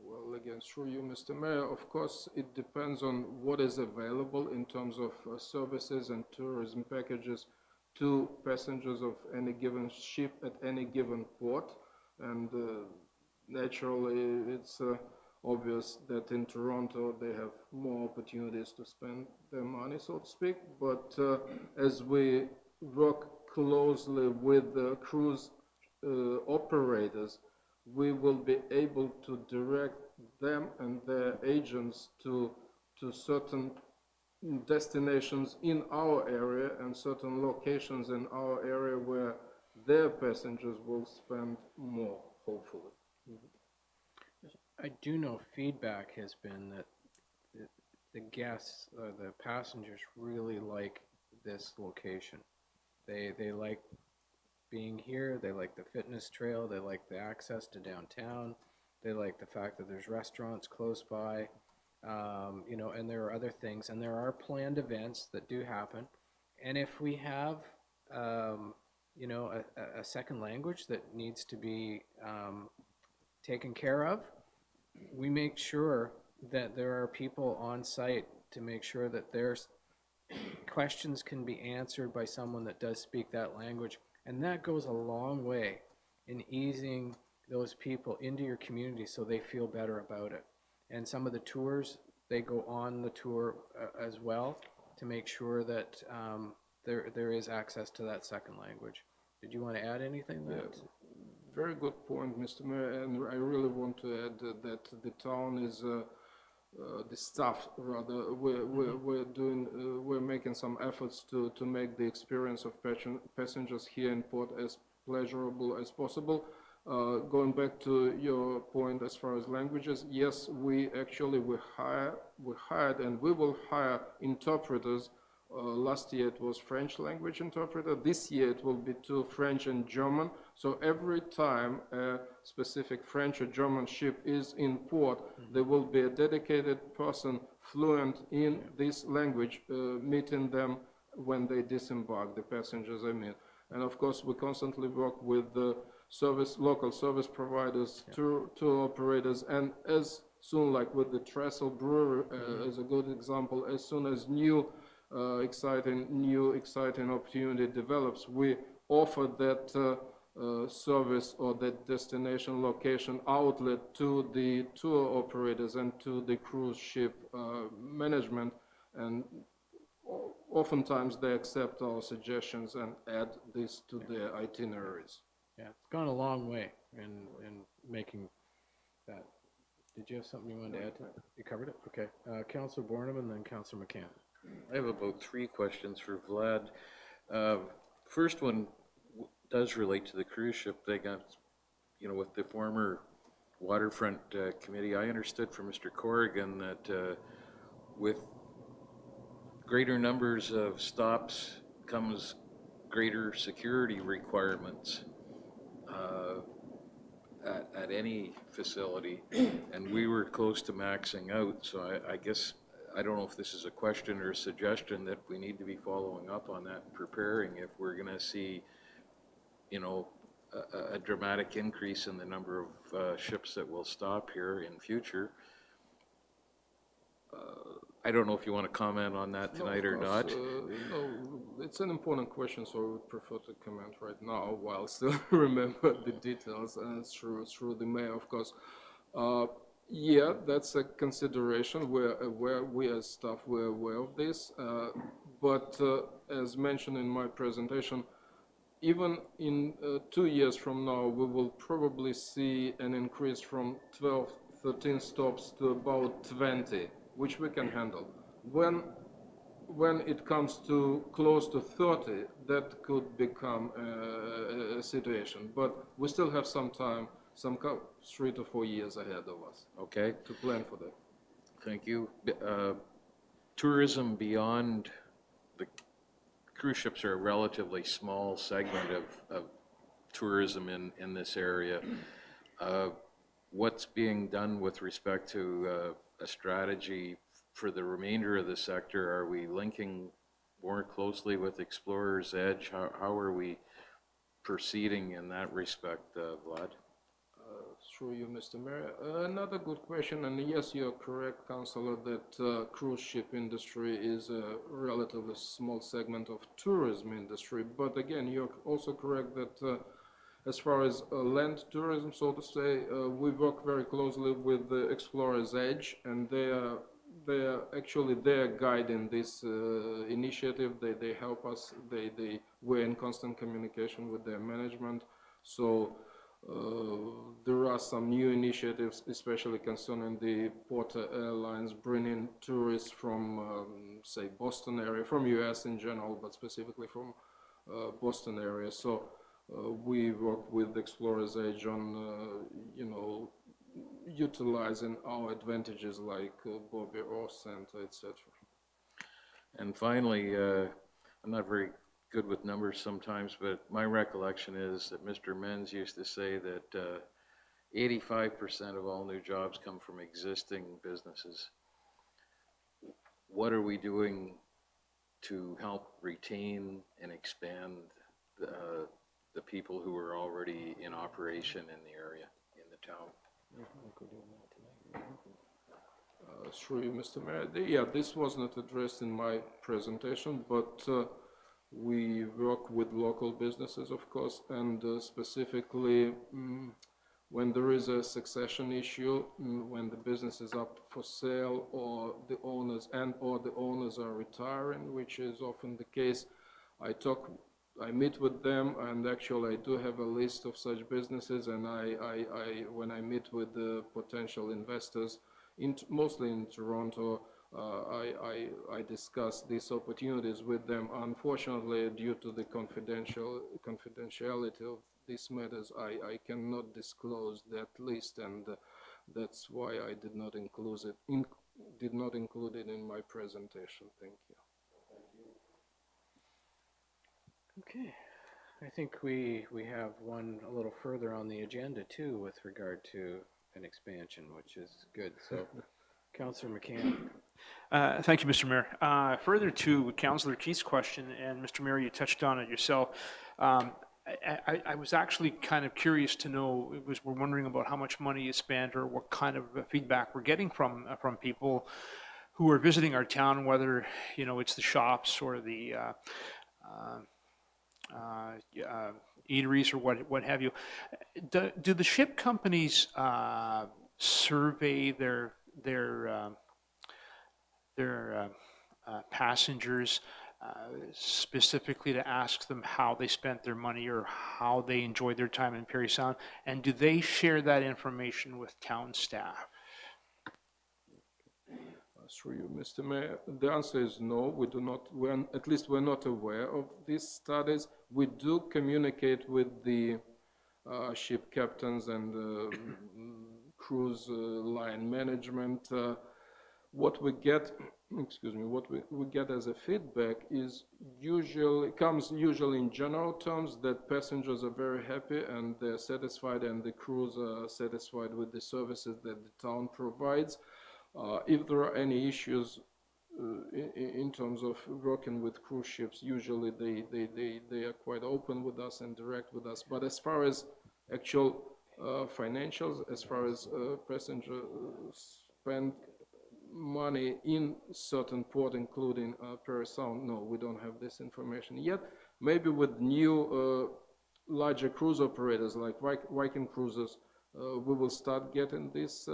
Well, again, through you, Mr. Mayor, of course, it depends on what is available in terms of services and tourism packages to passengers of any given ship at any given port. And naturally, it's obvious that in Toronto they have more opportunities to spend their money, so to speak. But as we work closely with the cruise operators, we will be able to direct them and their agents to certain destinations in our area and certain locations in our area where their passengers will spend more, hopefully. I do know feedback has been that the guests, the passengers really like this location. They like being here, they like the fitness trail, they like the access to downtown, they like the fact that there's restaurants close by, and there are other things, and there are planned events that do happen. And if we have, a second language that needs to be taken care of, we make sure that there are people on site to make sure that their questions can be answered by someone that does speak that language. And that goes a long way in easing those people into your community so they feel better about it. And some of the tours, they go on the tour as well to make sure that there is access to that second language. Did you want to add anything to that? Very good point, Mr. Mayor, and I really want to add that the town is, the staff rather, we're making some efforts to make the experience of passengers here in port as pleasurable as possible. Going back to your point as far as languages, yes, we hired and we will hire interpreters. Last year it was French language interpreter. This year it will be 2 French and German. So every time a specific French or German ship is in port, there will be a dedicated person fluent in this language, meeting them when they disembark, the passengers I mean. And of course, we constantly work with the local service providers, tour operators, and as soon, like with the Trestle Brewery as a good example, as soon as new exciting opportunity develops, we offer that service or that destination location outlet to the tour operators and to the cruise ship management. And oftentimes they accept our suggestions and add this to their itineraries. Yeah, it's gone a long way in making that. Did you have something you wanted to add to that? You covered it? Okay. Councillor Bornham and then Councillor McCann. I have about 3 questions for Vlad. First one does relate to the cruise ship thing. With the former waterfront committee, I understood from Mr. Corrigan that with greater numbers of stops comes greater security requirements at any facility, and we were close to maxing out. So I guess I don't know if this is a question or a suggestion that we need to be following up on that and preparing if we're going to see, a dramatic increase in the number of ships that will stop here in future. I don't know if you want to comment on that tonight or not. No, it's an important question, so I would prefer to comment right now while still remember the details through the mayor, of course. Yeah, that's a consideration. We're aware, we as staff, we're aware of this. But as mentioned in my presentation, even in 2 years from now, we will probably see an increase from 12, 13 stops to about 20, which we can handle. When it comes to close to 30, that could become a situation. But we still have some time, 3 to 4 years ahead of us. Okay. To plan for that. Thank you. Tourism beyond the cruise ships are a relatively small segment of tourism in this area. What's being done with respect to a strategy for the remainder of the sector? Are we linking more closely with Explorer's Edge? How are we proceeding in that respect, Vlad? Through you, Mr. Mayor. Another good question, and yes, you're correct, Councillor, that cruise ship industry is a relatively small segment of tourism industry. But again, you're also correct that as far as land tourism, so to say, we work very closely with the Explorer's Edge, and they're guiding this initiative. They help us. We're in constant communication with their management. So there are some new initiatives, especially concerning the Porter Airlines, bringing tourists from, say, Boston area, from US in general, but specifically from Boston area. So we work with Explorer's Edge on, utilizing our advantages like Bobby Ross Center, etc. And finally, I'm not very good with numbers sometimes, but my recollection is that Mr. Menz used to say that 85% of all new jobs come from existing businesses. What are we doing to help retain and expand the people who are already in operation in the area, in the town? Through you, Mr. Mayor. Yeah, this was not addressed in my presentation, but we work with local businesses, of course, and specifically when there is a succession issue, when the business is up for sale or the owners are retiring, which is often the case, I meet with them, and actually I do have a list of such businesses, and when I meet with the potential investors, mostly in Toronto, I discuss these opportunities with them. Unfortunately, due to the confidentiality of these matters, I cannot disclose that list, and that's why I did not include it in my presentation. Thank you. Okay. I think we have one a little further on the agenda too with regard to an expansion, which is good. So, Councillor McCann. Thank you, Mr. Mayor. Further to Councillor Keith's question, and Mr. Mayor, you touched on it yourself. I was actually kind of curious to know, we're wondering about how much money is spent or what kind of feedback we're getting from people who are visiting our town, whether, it's the shops or the eateries or what have you. Do the ship companies survey their passengers, specifically to ask them how they spent their money or how they enjoyed their time in Parry Sound? And do they share that information with town staff? Through you, Mr. Mayor. The answer is no, we do not, at least we're not aware of these studies. We do communicate with the ship captains and cruise line management. What we get, excuse me, what we get as a feedback is comes usually in general terms that passengers are very happy and they're satisfied and the crews are satisfied with the services that the town provides. If there are any issues in terms of working with cruise ships, usually they are quite open with us and direct with us. But as far as actual financials, as far as passengers spend money in certain port, including Parry Sound, no, we don't have this information yet. Maybe with new larger cruise operators like Viking Cruises, we will start getting this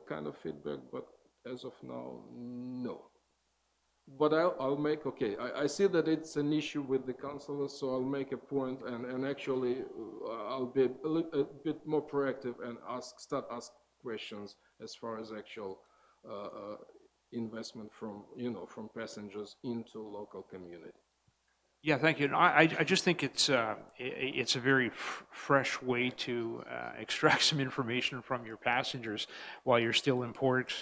kind of feedback, but as of now, no. But I'll make, okay, I see that it's an issue with the councillors, so I'll make a point and actually I'll be a bit more proactive and start asking questions as far as actual investment from passengers into local community. Yeah, thank you. And I just think it's a very fresh way to extract some information from your passengers while you're still in port,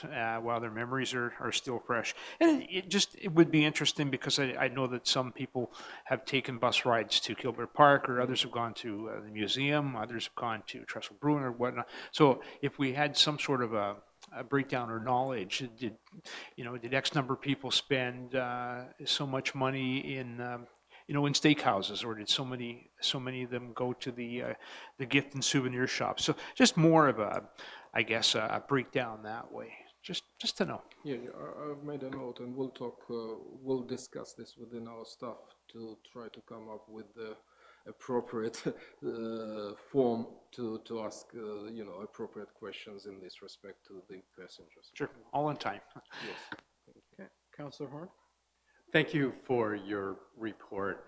while their memories are still fresh. And it would be interesting because I know that some people have taken bus rides to Gilbert Park, or others have gone to the museum, others have gone to Trestle Bruin or whatnot. So if we had some sort of a breakdown or knowledge, did X number of people spend so much money in in steakhouses, or did so many of them go to the gift and souvenir shops? So just more of a breakdown that way, just to know. Yeah, I've made a note, and we'll discuss this within our staff to try to come up with the appropriate form to ask, appropriate questions in this respect to the passengers. Sure, all on time. Yes. Okay, Councillor Horn? Thank you for your report.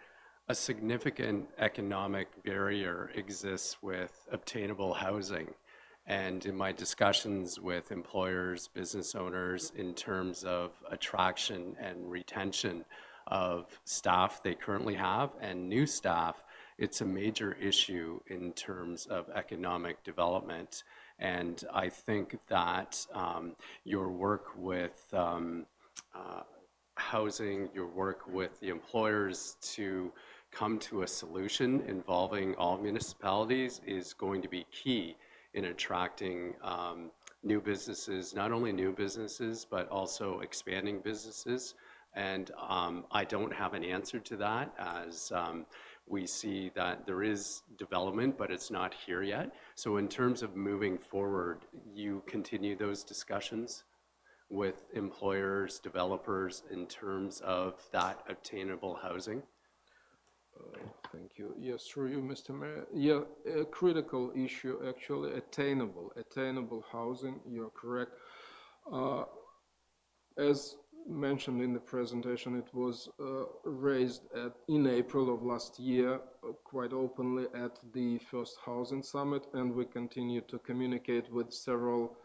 A significant economic barrier exists with obtainable housing. And in my discussions with employers, business owners, in terms of attraction and retention of staff they currently have and new staff, it's a major issue in terms of economic development. And I think that your work with housing, your work with the employers to come to a solution involving all municipalities is going to be key in attracting new businesses, not only new businesses, but also expanding businesses. And I don't have an answer to that, as we see that there is development, but it's not here yet. So in terms of moving forward, you continue those discussions with employers, developers, in terms of that obtainable housing? Thank you. Yes, through you, Mr. Mayor. Yeah, a critical issue, actually, attainable housing, you're correct. As mentioned in the presentation, it was raised in April of last year, quite openly at the first housing summit, and we continue to communicate with several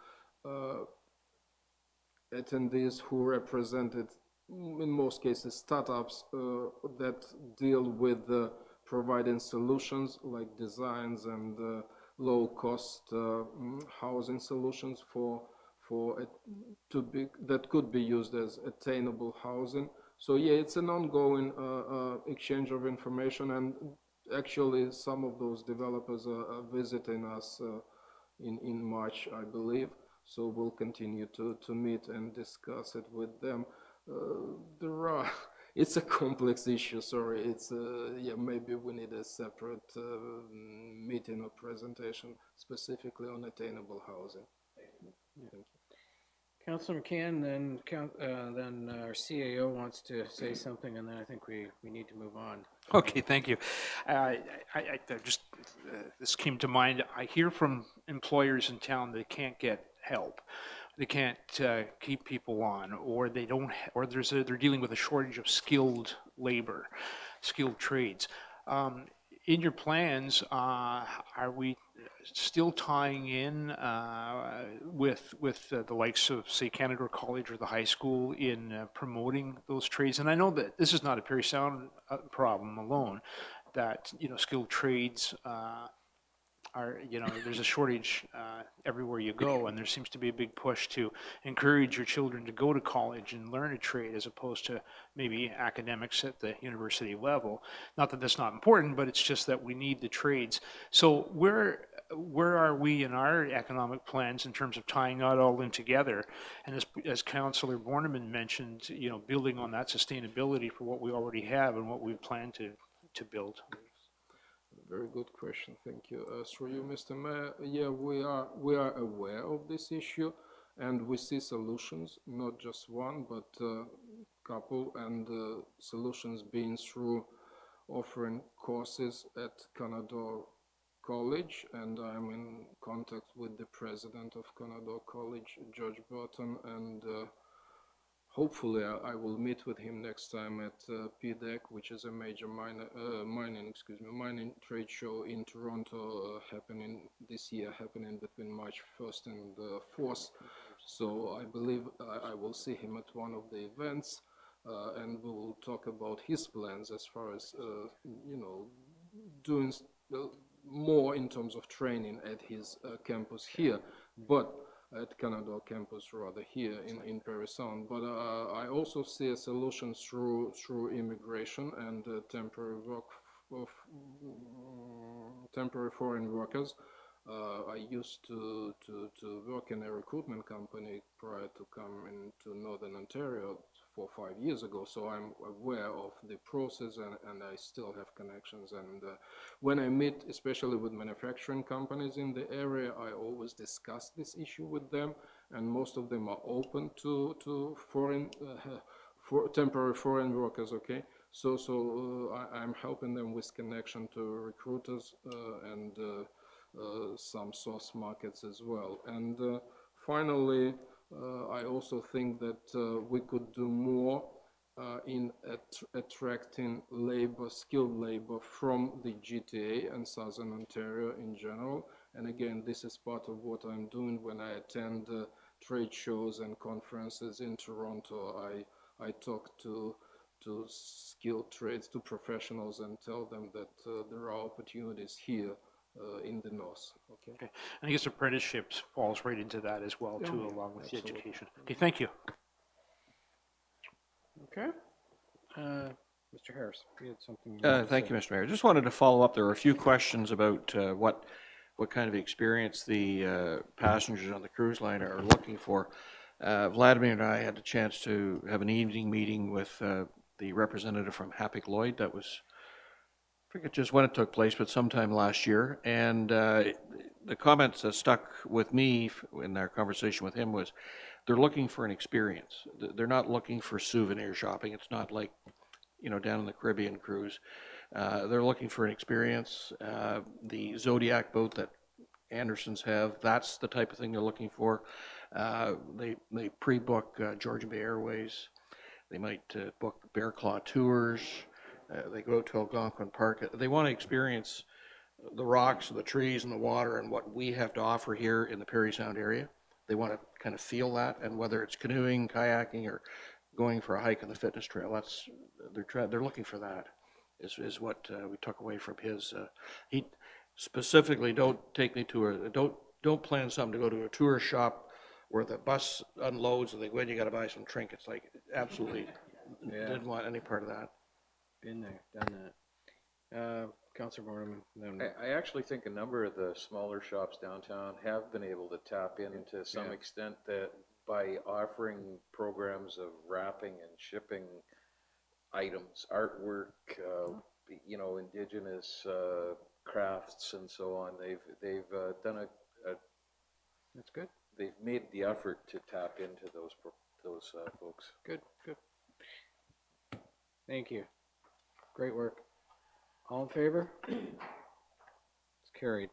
attendees who represented, in most cases, startups that deal with providing solutions like designs and low-cost housing solutions that could be used as attainable housing. So yeah, it's an ongoing exchange of information, and actually some of those developers are visiting us in March, I believe. So we'll continue to meet and discuss it with them. It's a complex issue, sorry. Yeah, maybe we need a separate meeting or presentation specifically on attainable housing. Thank you. Councillor McCann, then our CAO wants to say something, and then I think we need to move on. Okay, thank you. This came to mind. I hear from employers in town that can't get help. they can't keep people on, or they don't, or they're dealing with a shortage of skilled labor, skilled trades. In your plans, are we still tying in with the likes of, say, Canada College or the high school in promoting those trades? And I know that this is not a Parry Sound problem alone, that, skilled trades there's a shortage everywhere you go, and there seems to be a big push to encourage your children to go to college and learn a trade as opposed to maybe academics at the university level. Not that that's not important, but it's just that we need the trades. So where are we in our economic plans in terms of tying that all in together? And as Councillor Borneman mentioned, building on that sustainability for what we already have and what we plan to build. Very good question, thank you. Through you, Mr. Mayor, yeah, we are aware of this issue, and we see solutions, not just one, but a couple, and solutions being through offering courses at Canada College, and I'm in contact with the president of Canada College, George Burton, and hopefully I will meet with him next time at PDEC, which is a major mining trade show in Toronto, happening this year, happening between March 1st and 4th. So I believe I will see him at one of the events, and we will talk about his plans as far as, doing more in terms of training at his campus here. But at Canada campus rather here in Parry Sound. But I also see a solution through immigration and temporary work of temporary foreign workers. I used to work in a recruitment company prior to coming to Northern Ontario 4 or 5 years ago, so I'm aware of the process, and I still have connections. And when I meet, especially with manufacturing companies in the area, I always discuss this issue with them, and most of them are open to foreign, for temporary foreign workers. Okay, so I'm helping them with connection to recruiters and some source markets as well. And finally, I also think that we could do more in attracting labor, skilled labor from the GTA and Southern Ontario in general. And again, this is part of what I'm doing when I attend trade shows and conferences in Toronto. I talk to skilled trades, to professionals, and tell them that there are opportunities here in the north. Okay. And I guess apprenticeships falls right into that as well, too, along with the education. Okay, thank you. Okay. Mr. Harris, you had something. You Thank you, Mr. Mayor. Just wanted to follow up. There were a few questions about what kind of experience the passengers on the cruise line are looking for. Vladimir and I had the chance to have an evening meeting with the representative from Hapag Lloyd. That was, I forget just when it took place, but sometime last year. And the comments that stuck with me in our conversation with him was they're looking for an experience. They're not looking for souvenir shopping. It's not like, down in the Caribbean cruise. They're looking for an experience. The Zodiac boat that Andersons have, that's the type of thing they're looking for. They pre-book Georgian Bay Airways. They might book Bear Claw Tours. They go to Algonquin Park. They want to experience the rocks, the trees, and the water, and what we have to offer here in the Parry Sound area. They want to kind of feel that, and whether it's canoeing, kayaking, or going for a hike on the fitness trail, they're looking for that. Is what we took away from his. He specifically don't plan something to go to a tourist shop where the bus unloads and they go in, you got to buy some trinkets. Like absolutely, didn't want any part of that. Been there, done that. Councillor Borneman. I actually think a number of the smaller shops downtown have been able to tap in to some extent that by offering programs of wrapping and shipping items, artwork, indigenous crafts and so on. They've done a That's good. they've made the effort to tap into those folks. Good. Thank you. Great work. All in favor? It's carried.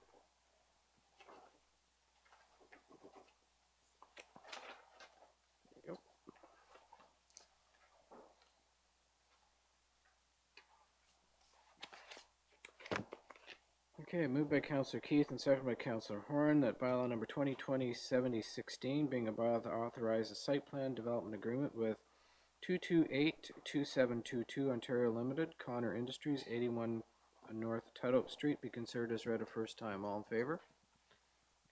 Okay, moved by Councillor Keith and seconded by Councillor Horn that bylaw number 2020-7016 being a bylaw to authorize a site plan development agreement with 2282722 Ontario Limited, Connor Industries, 81 North Tuttle Street be considered as read a first time. All in favor?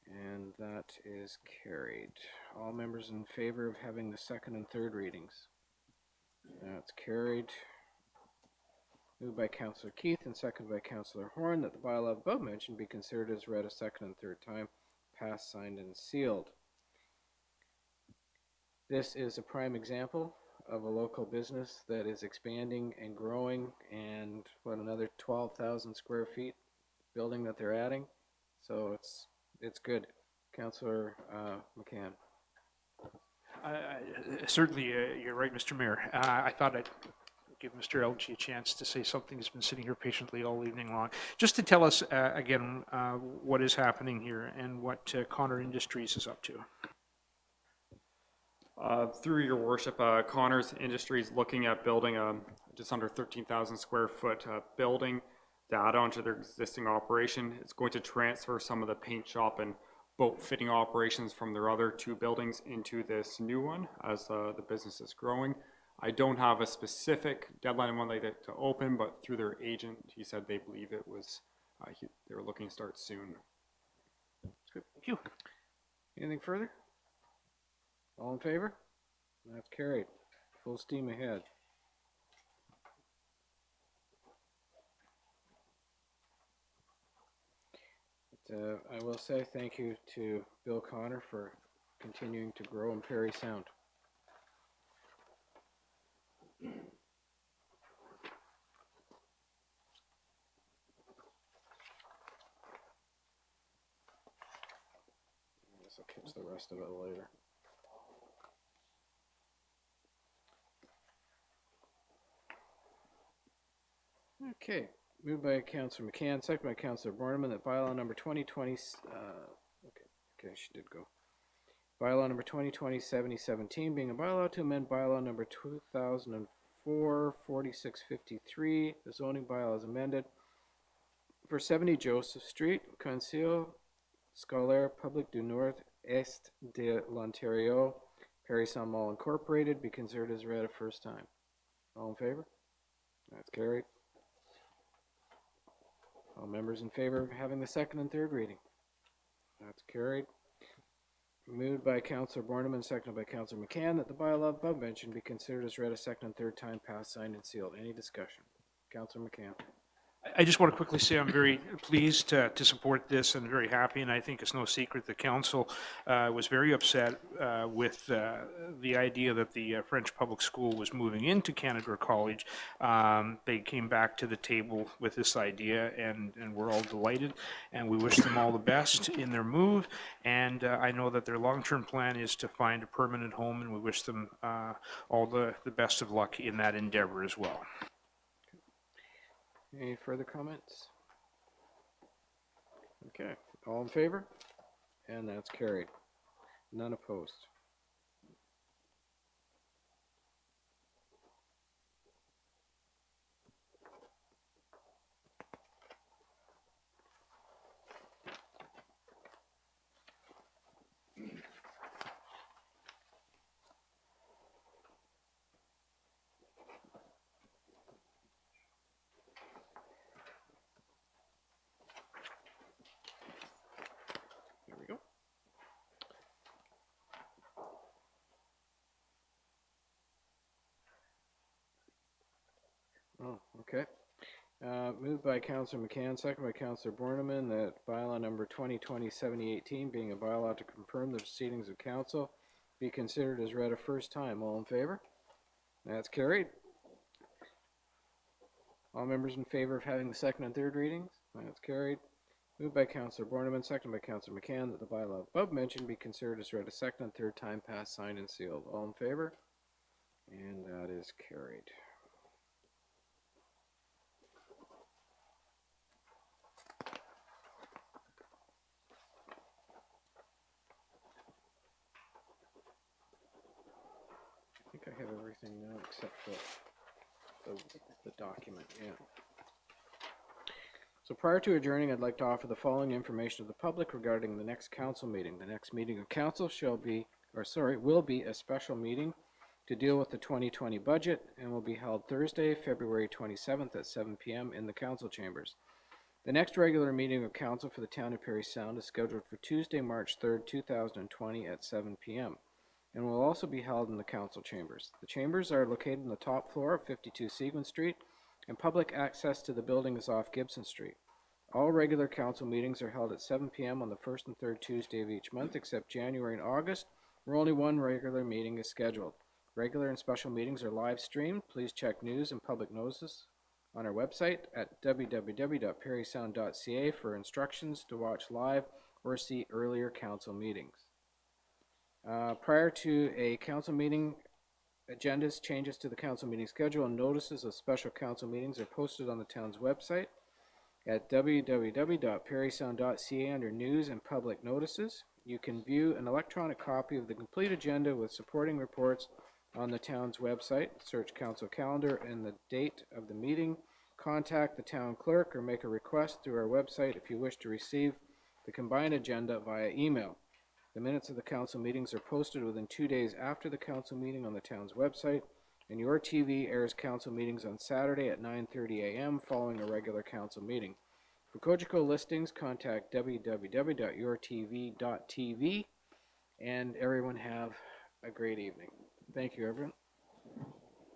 And that is carried. All members in favor of having the second and third readings? That's carried. Moved by Councillor Keith and seconded by Councillor Horn that the bylaw above mentioned be considered as read a second and third time, passed, signed, and sealed. This is a prime example of a local business that is expanding and growing, and another 12,000 square feet building that they're adding. So it's good. Councillor McCann. Certainly, you're right, Mr. Mayor. I thought I'd give Mr. LG a chance to say something. He's been sitting here patiently all evening long. Just to tell us again what is happening here and what Connor Industries is up to. Through your worship, Connors Industries looking at building a just under 13,000 square foot building to add on to their existing operation. It's going to transfer some of the paint shop and boat fitting operations from their other two buildings into this new one as the business is growing. I don't have a specific deadline when they get to open, but through their agent, he said they believe it was, they were looking to start soon. That's good. Thank you. Anything further? All in favor? That's carried. Full steam ahead. I will say thank you to Bill Connor for continuing to grow in Parry Sound. I guess I'll catch the rest of it later. Okay, moved by Councillor McCann, second by Councillor Borneman that bylaw number 2020, okay, she did go. Bylaw number 2020-7017 being a bylaw to amend bylaw number 2004-4653, the zoning bylaw is amended for 70 Joseph Street, Conseil Scolaire Public du Nord-Est de l'Ontario, Parry Sound Mall Incorporated, be considered as read a first time. All in favor? That's carried. All members in favor of having the second and third reading? That's carried. Moved by Councillor Borneman, seconded by Councillor McCann that the bylaw above mentioned be considered as read a second and third time, passed, signed, and sealed. Any discussion? Councillor McCann. I just want to quickly say I'm very pleased to support this and very happy, and I think it's no secret the council was very upset with the idea that the French public school was moving into Canada College. They came back to the table with this idea, and we're all delighted, and we wish them all the best in their move, and I know that their long-term plan is to find a permanent home, and we wish them all the best of luck in that endeavor as well. Any further comments? Okay, all in favor? And that's carried. None opposed. There we go. Oh, okay. Moved by Councillor McCann, second by Councillor Borneman that bylaw number 2020-7018 being a bylaw to confirm the proceedings of council be considered as read a first time. All in favor? That's carried. All members in favor of having the second and third readings? That's carried. Moved by Councillor Borneman, second by Councillor McCann that the bylaw above mentioned be considered as read a second and third time, passed, signed, and sealed. All in favor? And that is carried. I think I have everything now except for the document, yeah. So prior to adjourning, I'd like to offer the following information to the public regarding the next council meeting. The next meeting of council will be a special meeting to deal with the 2020 budget and will be held Thursday, February 27th at 7 p.m. in the council chambers. The next regular meeting of council for the town of Parry Sound is scheduled for Tuesday, March 3rd, 2020 at 7 p.m. and will also be held in the council chambers. The chambers are located on the top floor of 52 Seguin Street, and public access to the building is off Gibson Street. All regular council meetings are held at 7 p.m. on the first and third Tuesday of each month, except January and August, where only one regular meeting is scheduled. Regular and special meetings are live streamed. Please check news and public notices on our website at www.parrysound.ca for instructions to watch live or see earlier council meetings. Prior to a council meeting, agendas, changes to the council meeting schedule, and notices of special council meetings are posted on the town's website at www.parrysound.ca under News and Public Notices. You can view an electronic copy of the complete agenda with supporting reports on the town's website. Search council calendar and the date of the meeting. Contact the town clerk or make a request through our website if you wish to receive the combined agenda via email. The minutes of the council meetings are posted within 2 days after the council meeting on the town's website, and Your TV airs council meetings on Saturday at 9:30 a.m. following a regular council meeting. For Cogeco listings, contact www.yourtv.tv, and everyone have a great evening. Thank you, everyone.